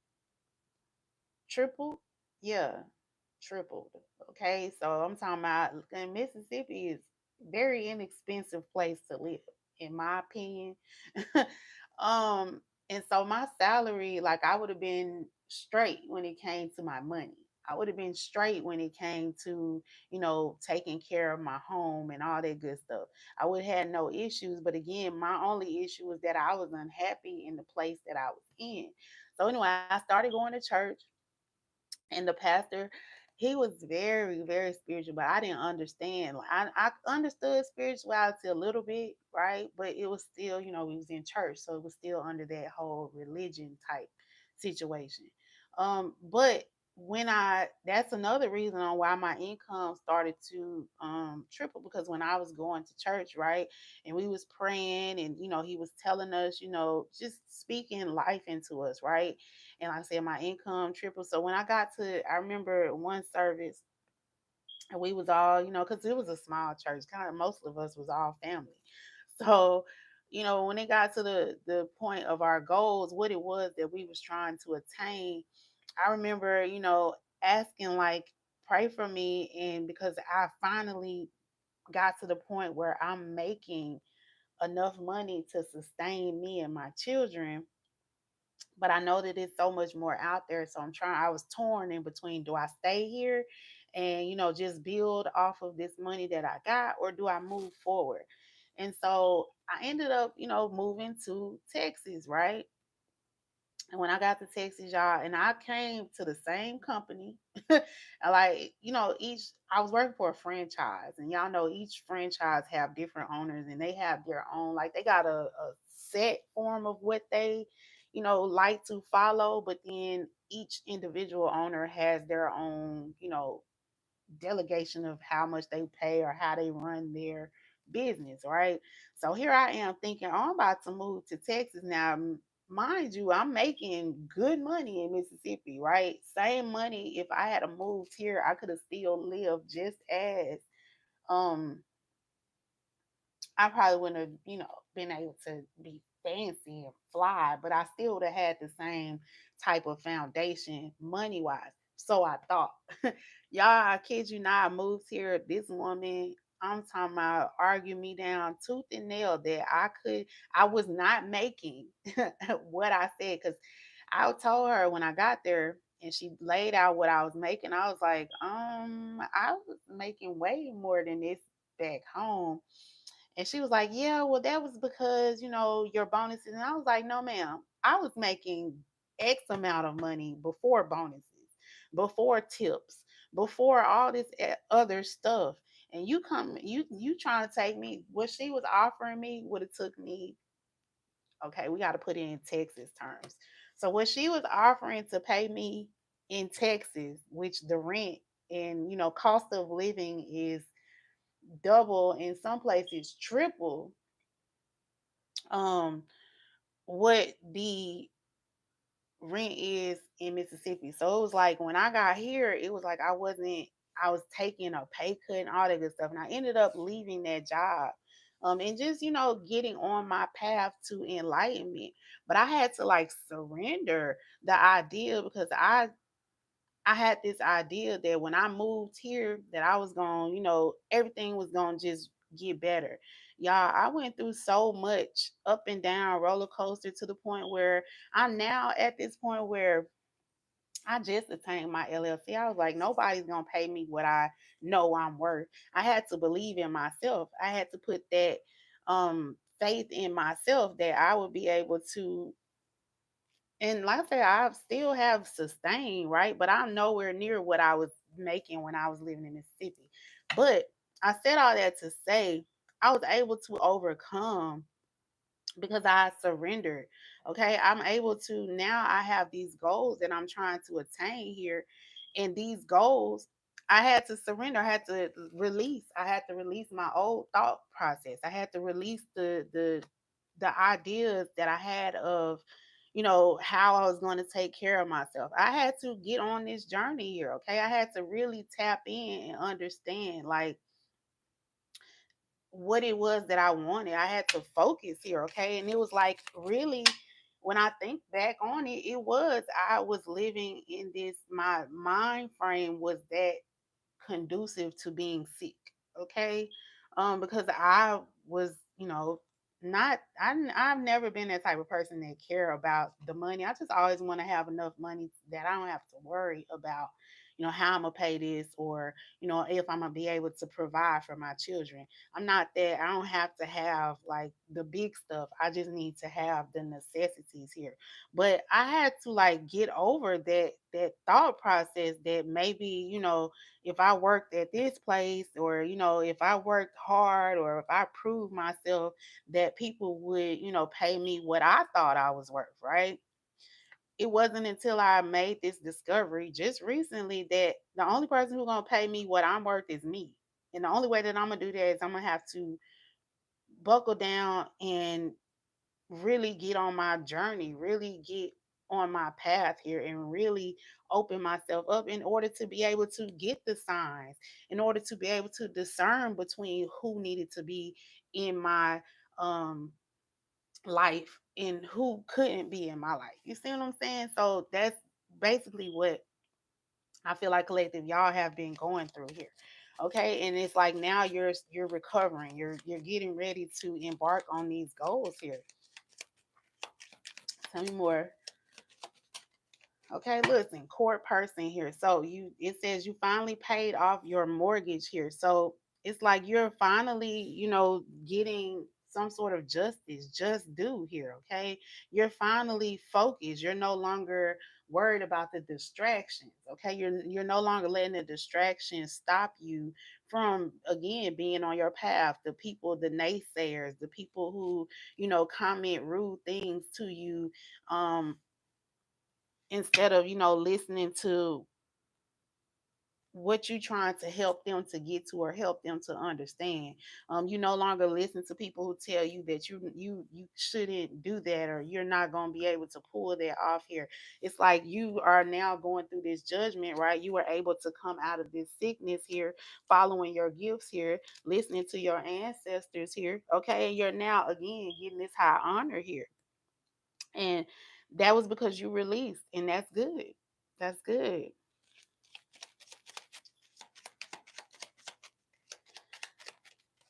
tripled. Yeah, tripled. Okay, so I'm talking about, and Mississippi is very inexpensive place to live, in my opinion. um, and so my salary, like I would have been straight when it came to my money. I would have been straight when it came to, taking care of my home and all that good stuff. I would have had no issues. But again, my only issue was that I was unhappy in the place that I was in. So anyway, I started going to church, and the pastor, he was very very spiritual, but I didn't understand. Like I understood spirituality a little bit, right? But it was still, we was in church, so it was still under that whole religion type situation. But when I that's another reason on why my income started to triple, because when I was going to church, right, and we was praying, and he was telling us, just speaking life into us, right? And like I said, my income tripled. So when I remember one service, and we was all, because it was a small church, kind of most of us was all family. So, when it got to the point of our goals, what it was that we was trying to attain, I remember, asking like, pray for me, and because I finally got to the point where I'm making enough money to sustain me and my children, but I know that it's so much more out there. So I was torn in between, do I stay here and, just build off of this money that I got, or do I move forward? And so I ended up, moving to Texas, right? And when I got to Texas, y'all, and I came to the same company, like, each, I was working for a franchise, and y'all know each franchise have different owners, and they have their own, like, they got a set form of what they, like to follow, but then each individual owner has their own, delegation of how much they pay or how they run their business, right? So here I am thinking, oh, I'm about to move to Texas now. Mind you, I'm making good money in Mississippi, right? Same money. If I had moved here, I could have still lived just as um I probably wouldn't have, been able to be fancy and fly, but I still would have had the same type of foundation money wise. So I thought. Y'all, I kid you not, I moved here. This woman, I'm talking about, argued me down tooth and nail that I was not making what I said. Because I told her when I got there, and she laid out what I was making. I was like, I was making way more than this back home. And she was like, yeah, well, that was because, your bonuses. And I was like, no, ma'am, I was making X amount of money before bonuses, before tips, before all this other stuff. And you trying to take me, what she was offering me would have took me, okay, we got to put it in Texas terms. So what she was offering to pay me in Texas, which the rent and cost of living is double, in some places triple, um what the rent is in Mississippi. So it was like when I got here, it was like I was taking a pay cut and all that good stuff. And I ended up leaving that job. And just, getting on my path to enlightenment. But I had to like surrender the idea, because I had this idea that when I moved here, that I was going, everything was going to just get better. Y'all, I went through so much up and down roller coaster, to the point where I'm now at this point where I just attained my LLC. I was like, nobody's going to pay me what I know I'm worth. I had to believe in myself. I had to put that faith in myself that I would be able to, and like I said, I still have sustained, right? But I'm nowhere near what I was making when I was living in Mississippi. But I said all that to say I was able to overcome because I surrendered. Okay. I'm able to, now I have these goals that I'm trying to attain here. And these goals, I had to surrender. I had to release. I had to release my old thought process. I had to release the ideas that I had of, how I was going to take care of myself. I had to get on this journey here. Okay. I had to really tap in and understand, like, what it was that I wanted. I had to focus here, okay? And it was like, really, when I think back on it, it was, I was living in this, my mind frame was that conducive to being sick, okay? Because I was, not, I've never been that type of person that care about the money. I just always want to have enough money that I don't have to worry about, how I'm gonna pay this, or if I'm gonna be able to provide for my children. I'm not that. I don't have to have like the big stuff. I just need to have the necessities here. But I had to like get over that thought process that maybe, if I worked at this place, or if I worked hard, or if I proved myself, that people would, pay me what I thought I was worth, right? It wasn't until I made this discovery just recently that the only person who's gonna pay me what I'm worth is me. And the only way that I'm gonna do that is I'm gonna have to buckle down and really get on my journey, really get on my path here, and really open myself up in order to be able to get the signs, in order to be able to discern between who needed to be in my um life and who couldn't be in my life. You see what I'm saying? So that's basically what I feel like collective y'all have been going through here. Okay, and it's like now you're recovering. You're getting ready to embark on these goals here. Tell me more. Okay, listen, court person here. So it says you finally paid off your mortgage here. So it's like you're finally, getting some sort of justice, just due here. Okay, you're finally focused. You're no longer worried about the distractions. Okay, you're no longer letting the distractions stop you from again being on your path. The people, the naysayers, the people who comment rude things to you. Instead of listening to what you trying to help them to get to, or help them to understand. You no longer listen to people who tell you that you shouldn't do that, or you're not going to be able to pull that off here. It's like you are now going through this judgment, right? You were able to come out of this sickness here, following your gifts here, listening to your ancestors here, okay? And you're now again getting this high honor here. And that was because you released, and that's good. That's good.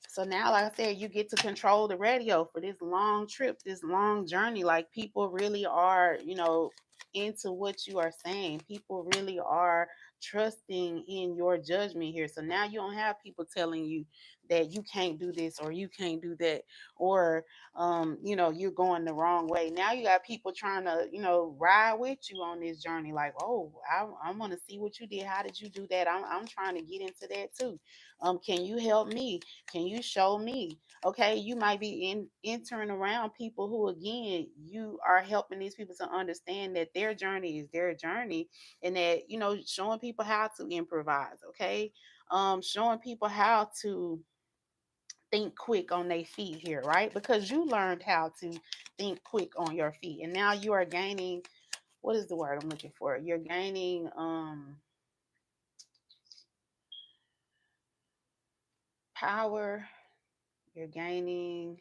So now, like I said, you get to control the radio for this long trip, this long journey. Like people really are, into what you are saying. People really are trusting in your judgment here. So now you don't have people telling you that you can't do this or you can't do that, or you're going the wrong way. Now you got people trying to, ride with you on this journey. Like, oh, I want to see what you did. How did you do that? I'm trying to get into that too. Can you help me? Can you show me? Okay, you might be entering around people who, again, you are helping these people to understand that their journey is their journey, and that, showing people how to improvise. Okay, showing people how to think quick on their feet here, right? Because you learned how to think quick on your feet, and now you are gaining, what is the word I'm looking for? You're gaining power, you're gaining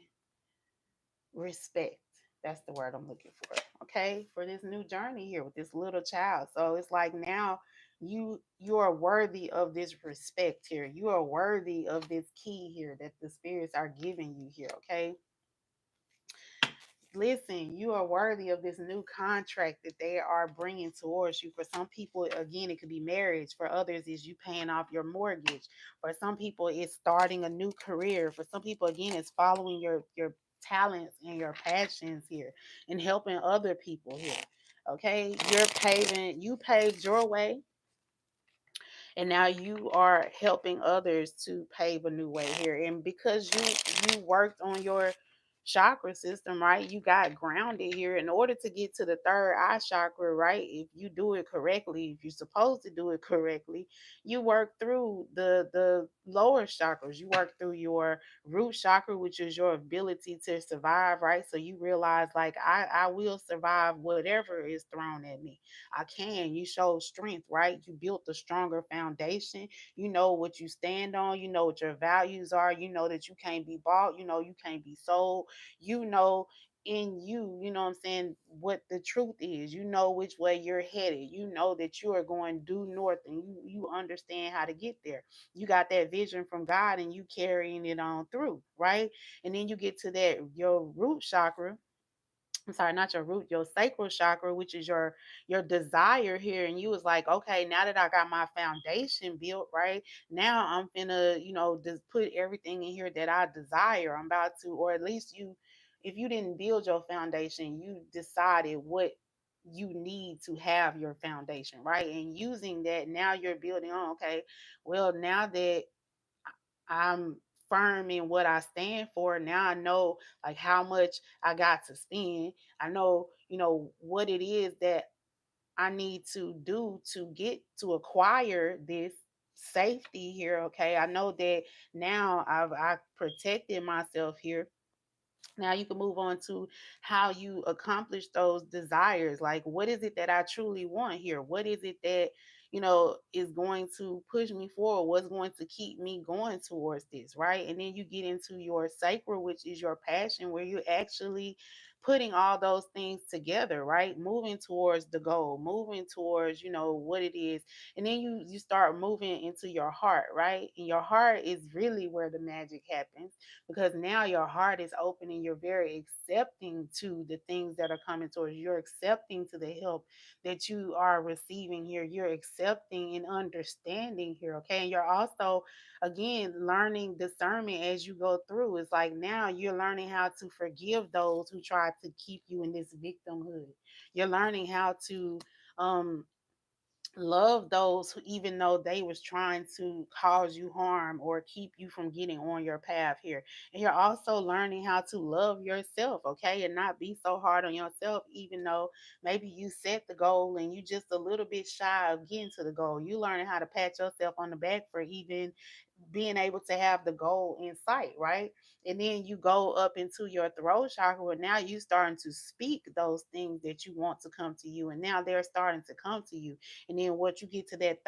respect. That's the word I'm looking for. Okay, for this new journey here with this little child. So it's like now you are worthy of this respect here. You are worthy of this key here that the spirits are giving you here. Okay, listen, you are worthy of this new contract that they are bringing towards you. For some people, again, it could be marriage. For others, is you paying off your mortgage. For some people, it's starting a new career. For some people, again, it's following your talents and your passions here and helping other people here. Okay, you paved your way, and now you are helping others to pave a new way here. And because you worked on your chakra system, right, you got grounded here in order to get to the third eye chakra, right? If you do it correctly, if you're supposed to do it correctly, you work through the lower chakras. You work through your root chakra, which is your ability to survive, right? So you realize, like, I will survive whatever is thrown at me. I can. You show strength, right? You built a stronger foundation. You know what you stand on. You know what your values are. You know that you can't be bought. You know you can't be sold. You know in you, you know what I'm saying, what the truth is. You know which way you're headed. You know that you are going due north, and you understand how to get there. You got that vision from God, and you carrying it on through, right? And then you get to that your root chakra. I'm sorry, not your root, your sacral chakra, which is your desire here. And you was like, okay, now that I got my foundation built, right? Now I'm finna, just put everything in here that I desire. I'm about to, or at least if you didn't build your foundation, you decided what you need to have your foundation, right? And using that, now you're building on, okay, well, now that I'm firm in what I stand for. Now I know, like, how much I got to spend. I know, what it is that I need to do to get to acquire this safety here. Okay. I know that now I've protected myself here. Now you can move on to how you accomplish those desires. Like, what is it that I truly want here? What is it that, is going to push me forward? What's going to keep me going towards this, right? And then you get into your sacral, which is your passion, where you're actually putting all those things together, right? Moving towards the goal, moving towards, what it is. And then you start moving into your heart, right? And your heart is really where the magic happens, because now your heart is open and you're very accepting to the things that are coming towards you. You're accepting to the help that you are receiving here. You're accepting and understanding here. Okay. And you're also, again, learning discernment as you go through. It's like now you're learning how to forgive those who try to keep you in this victimhood. You're learning how to um love those who, even though they was trying to cause you harm or keep you from getting on your path here. And you're also learning how to love yourself, okay, and not be so hard on yourself, even though maybe you set the goal and you just a little bit shy of getting to the goal. You learning how to pat yourself on the back for even being able to have the goal in sight, right? And then you go up into your throat chakra, where now you starting to speak those things that you want to come to you, and now they're starting to come to you. And then what you get to that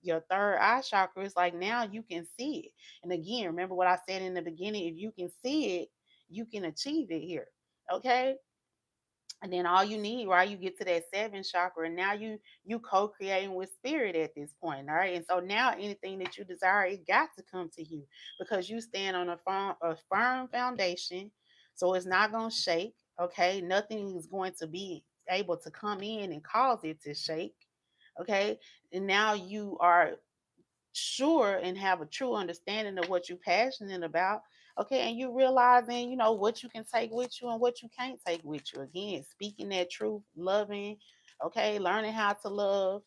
your third eye chakra is like now you can see it. And again, remember what I said in the beginning, if you can see it, you can achieve it here. Okay. And then all you need, right, you get to that seventh chakra, and now you co-creating with spirit at this point. All right. And so now anything that you desire, it got to come to you, because you stand on a firm foundation. So it's not gonna shake. Okay. Nothing is going to be able to come in and cause it to shake. Okay. And now you are sure and have a true understanding of what you're passionate about. Okay, and you realizing, what you can take with you and what you can't take with you. Again, speaking that truth, loving, okay, learning how to love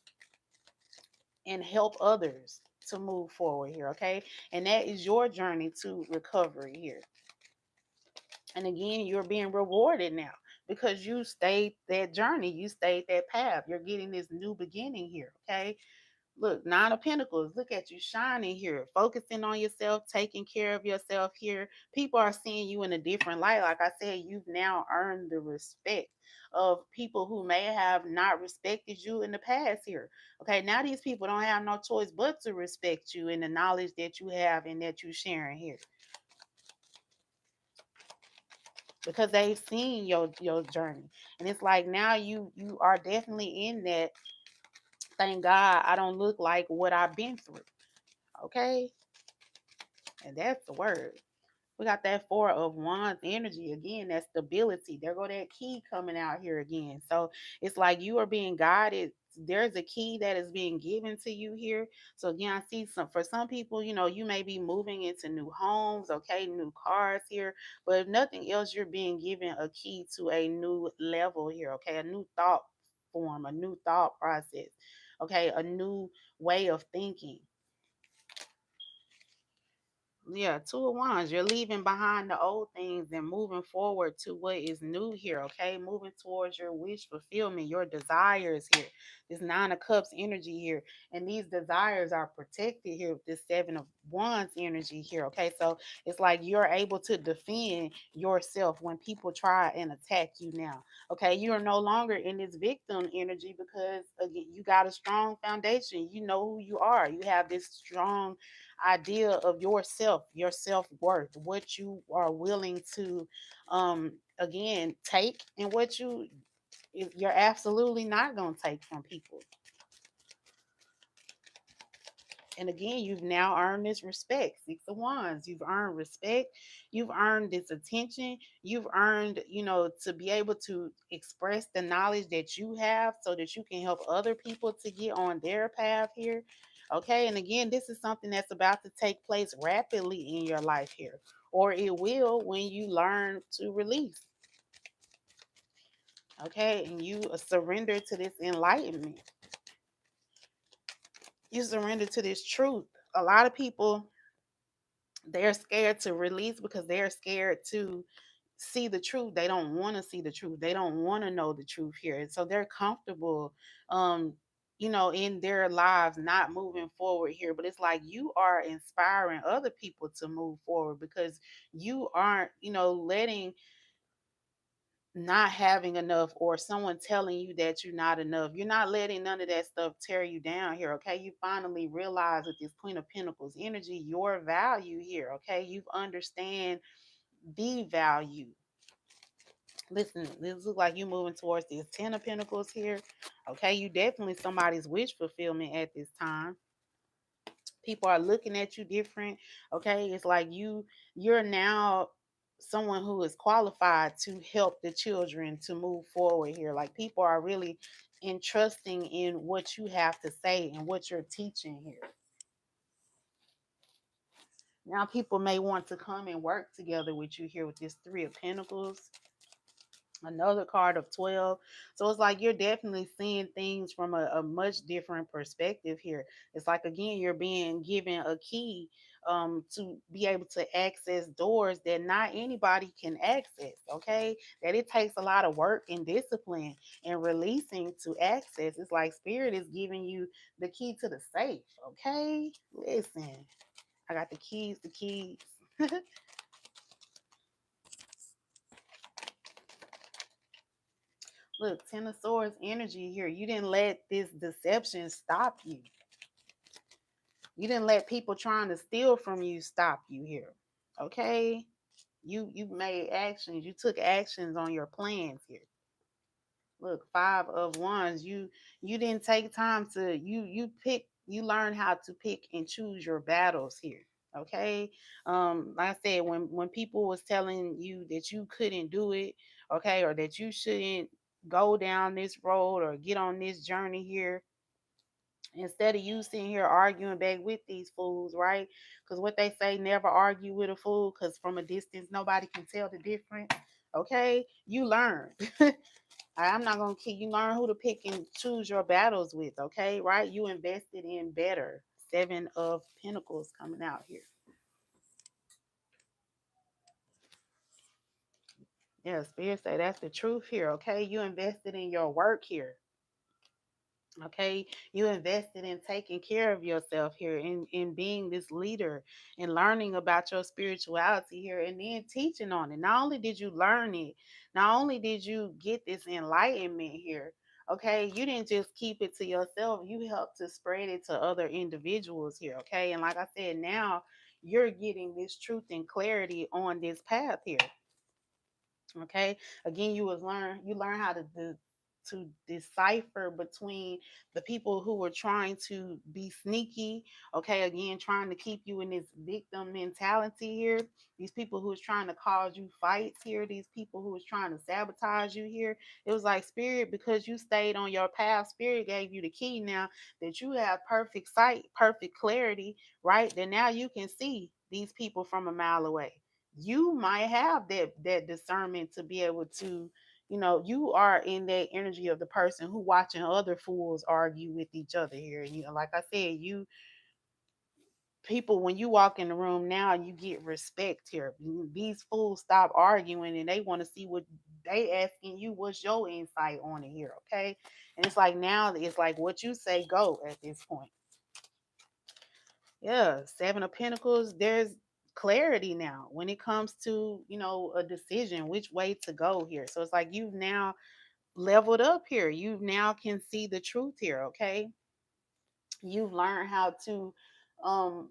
and help others to move forward here, okay? And that is your journey to recovery here. And again, you're being rewarded now because you stayed that journey, you stayed that path. You're getting this new beginning here, okay? Look, Nine of Pentacles, look at you shining here, focusing on yourself, taking care of yourself here. People are seeing you in a different light. Like I said, you've now earned the respect of people who may have not respected you in the past here. Okay, now these people don't have no choice but to respect you and the knowledge that you have and that you're sharing here because they've seen your journey. And it's like now you are definitely in that. Thank God I don't look like what I've been through. Okay, and that's the word. We got that Four of Wands energy again, that stability. There go that key coming out here again. So it's like you are being guided. There's a key that is being given to you here. So again, I see some for some people, you may be moving into new homes, okay, new cars here. But if nothing else, you're being given a key to a new level here, okay, a new thought form, a new thought process, okay, a new way of thinking. Yeah, two of wands. You're leaving behind the old things and moving forward to what is new here, okay? Moving towards your wish fulfillment, your desires here. This nine of cups energy here. And these desires are protected here with this seven of wands energy here, okay? So it's like you're able to defend yourself when people try and attack you now, okay? You are no longer in this victim energy because, again, you got a strong foundation. You know who you are. You have this strong idea of yourself, your self-worth, what you are willing to again take and what you're absolutely not going to take from people. And again, you've now earned this respect. Six of Wands. You've earned respect. You've earned this attention. You've earned, to be able to express the knowledge that you have so that you can help other people to get on their path here. Okay. And again, this is something that's about to take place rapidly in your life here, or it will when you learn to release. Okay. And you surrender to this enlightenment. You surrender to this truth. A lot of people, they're scared to release because they're scared to see the truth. They don't want to see the truth. They don't want to know the truth here. And so they're comfortable in their lives not moving forward here. But it's like you are inspiring other people to move forward because you aren't, letting not having enough or someone telling you that you're not enough. You're not letting none of that stuff tear you down here, okay? You finally realize with this Queen of Pentacles energy your value here, okay? You've understand the value. Listen, this looks like you moving towards this Ten of Pentacles here, okay? You definitely somebody's wish fulfillment at this time. People are looking at you different, okay? It's like you're now someone who is qualified to help the children to move forward here. Like people are really entrusting in what you have to say and what you're teaching here. Now people may want to come and work together with you here with this Three of Pentacles, another card of 12. So it's like you're definitely seeing things from a much different perspective here. It's like again you're being given a key to be able to access doors that not anybody can access, okay? That it takes a lot of work and discipline and releasing to access. It's like spirit is giving you the key to the safe, okay? Listen, I got the keys. Look, Ten of Swords energy here. You didn't let this deception stop you. You didn't let people trying to steal from you stop you here. Okay? You made actions. You took actions on your plans here. Look, Five of Wands. You didn't take time to you learn how to pick and choose your battles here. Okay? Like I said, when people was telling you that you couldn't do it, okay, or that you shouldn't go down this road or get on this journey here, Instead of you sitting here arguing back with these fools, right? Because what they say, never argue with a fool, because from a distance, nobody can tell the difference. Okay? You learn. I'm not going to keep you learn who to pick and choose your battles with. Okay? Right? You invested in better. Seven of Pentacles coming out here. Yeah, Spirit say that's the truth here. Okay? You invested in your work here. Okay, you invested in taking care of yourself here, in being this leader and learning about your spirituality here, and then teaching on it. Not only did you learn it, not only did you get this enlightenment here, okay, you didn't just keep it to yourself, you helped to spread it to other individuals here. Okay, and like I said, now you're getting this truth and clarity on this path here. Okay, again, you learn how to decipher between the people who were trying to be sneaky. Okay, again, trying to keep you in this victim mentality here, these people who was trying to cause you fights here, these people who was trying to sabotage you here. It was like, Spirit, because you stayed on your path, Spirit gave you the key now that you have perfect sight, perfect clarity, right? Then now you can see these people from a mile away. You might have that discernment to be able to, you are in that energy of the person who watching other fools argue with each other here. And like I said, you people, when you walk in the room now, you get respect here. These fools stop arguing and they want to see what they asking you, what's your insight on it here. Okay, and it's like, now it's like what you say go at this point. Yeah, Seven of Pentacles, there's clarity now when it comes to, a decision, which way to go here. So it's like you've now leveled up here. You now can see the truth here, okay? You've learned how to um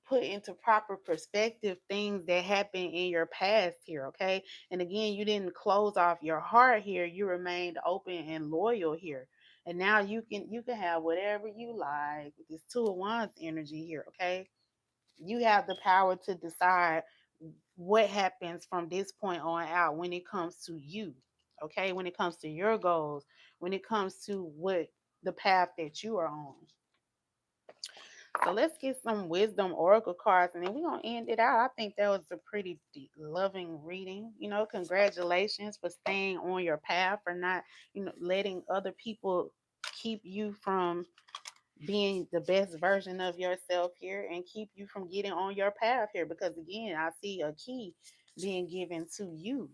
put into proper perspective things that happened in your past here, okay? And again, you didn't close off your heart here. You remained open and loyal here. And now you can have whatever you like with this Two of Wands energy here, okay? You have the power to decide what happens from this point on out when it comes to you. Okay, when it comes to your goals, when it comes to what the path that you are on. So let's get some wisdom oracle cards, and then we're gonna end it out. I think that was a pretty loving reading. Congratulations for staying on your path, for not, letting other people keep you from being the best version of yourself here, and keep you from getting on your path here, because again, I see a key being given to you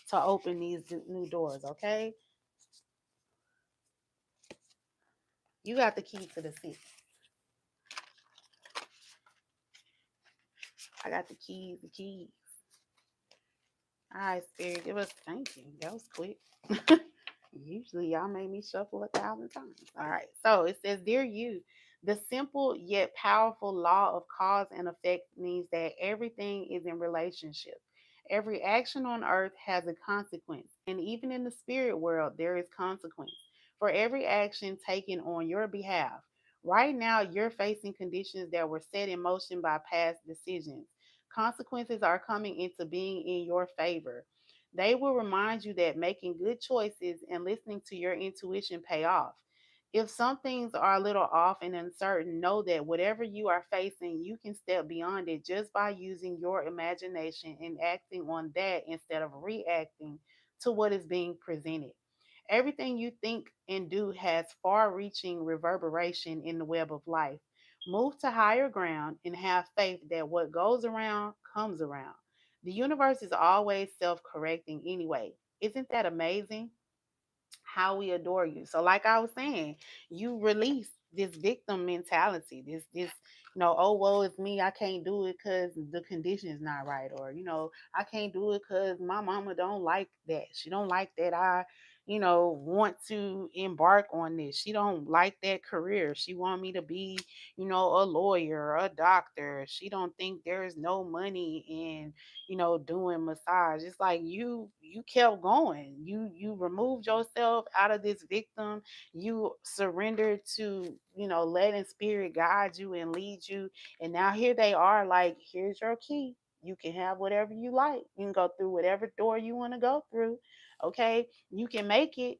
to open these new doors. Okay, you got the key to the city. I got the keys. All right, Spirit, give us, thank you, that was quick. Usually y'all make me shuffle 1,000 times. All right. So it says, Dear you, the simple yet powerful law of cause and effect means that everything is in relationship. Every action on earth has a consequence. And even in the spirit world, there is consequence for every action taken on your behalf. Right now, you're facing conditions that were set in motion by past decisions. Consequences are coming into being in your favor. They will remind you that making good choices and listening to your intuition pay off. If some things are a little off and uncertain, know that whatever you are facing, you can step beyond it just by using your imagination and acting on that instead of reacting to what is being presented. Everything you think and do has far reaching reverberation in the web of life. Move to higher ground and have faith that what goes around comes around. The universe is always self correcting anyway. Isn't that amazing? How we adore you. So, like I was saying, you release this victim mentality, this, oh, woe is me, I can't do it because the condition is not right, or I can't do it because my mama don't like that. She don't like that I, want to embark on this. She don't like that career. She want me to be, a lawyer, a doctor. She don't think there's no money in, doing massage. It's like you kept going. You removed yourself out of this victim. You surrendered to, letting spirit guide you and lead you. And now here they are, like, here's your key. You can have whatever you like. You can go through whatever door you want to go through. Okay. You can make it.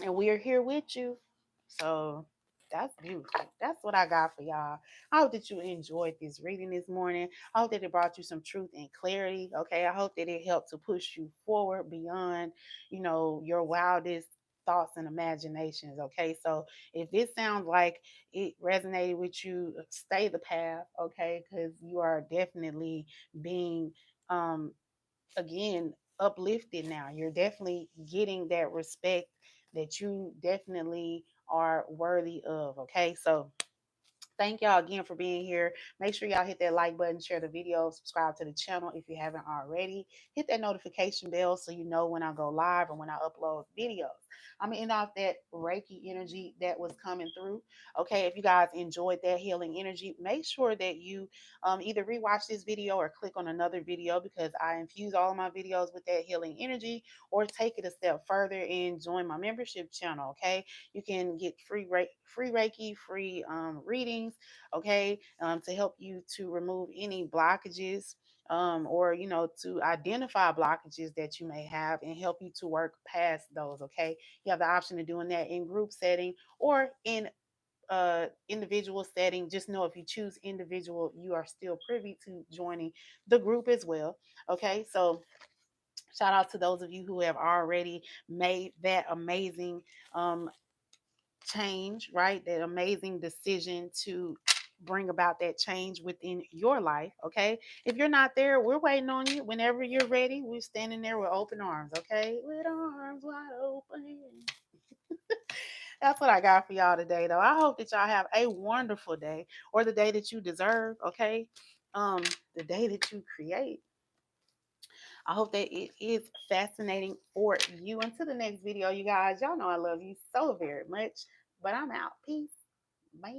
and we are here with you. So that's beautiful. That's what I got for y'all. I hope that you enjoyed this reading this morning. I hope that it brought you some truth and clarity. Okay. I hope that it helped to push you forward beyond, your wildest thoughts and imaginations. Okay. So if this sounds like it resonated with you, stay the path. Okay. Because you are definitely being, um, again, uplifted now. You're definitely getting that respect that you definitely are worthy of. Okay. So thank y'all again for being here. Make sure y'all hit that like button, share the video, subscribe to the channel if you haven't already. Hit that notification bell so you know when I go live or when I upload videos. I'm gonna end off that Reiki energy that was coming through. Okay, if you guys enjoyed that healing energy, make sure that you either rewatch this video or click on another video because I infuse all of my videos with that healing energy, or take it a step further and join my membership channel. Okay, you can get free Reiki, free readings, okay, to help you to remove any blockages, or to identify blockages that you may have and help you to work past those. Okay, you have the option of doing that in group setting or in individual setting. Just know if you choose individual, you are still privy to joining the group as well. Okay, so shout out to those of you who have already made that amazing um, change, right? That amazing decision to bring about that change within your life. Okay. If you're not there, we're waiting on you. Whenever you're ready, we're standing there with open arms. Okay. With arms wide open. That's what I got for y'all today, though. I hope that y'all have a wonderful day, or the day that you deserve. Okay. Um, the day that you create. I hope that it is fascinating for you. Until the next video, you guys, y'all know I love you so very much, but I'm out. Peace. Bye.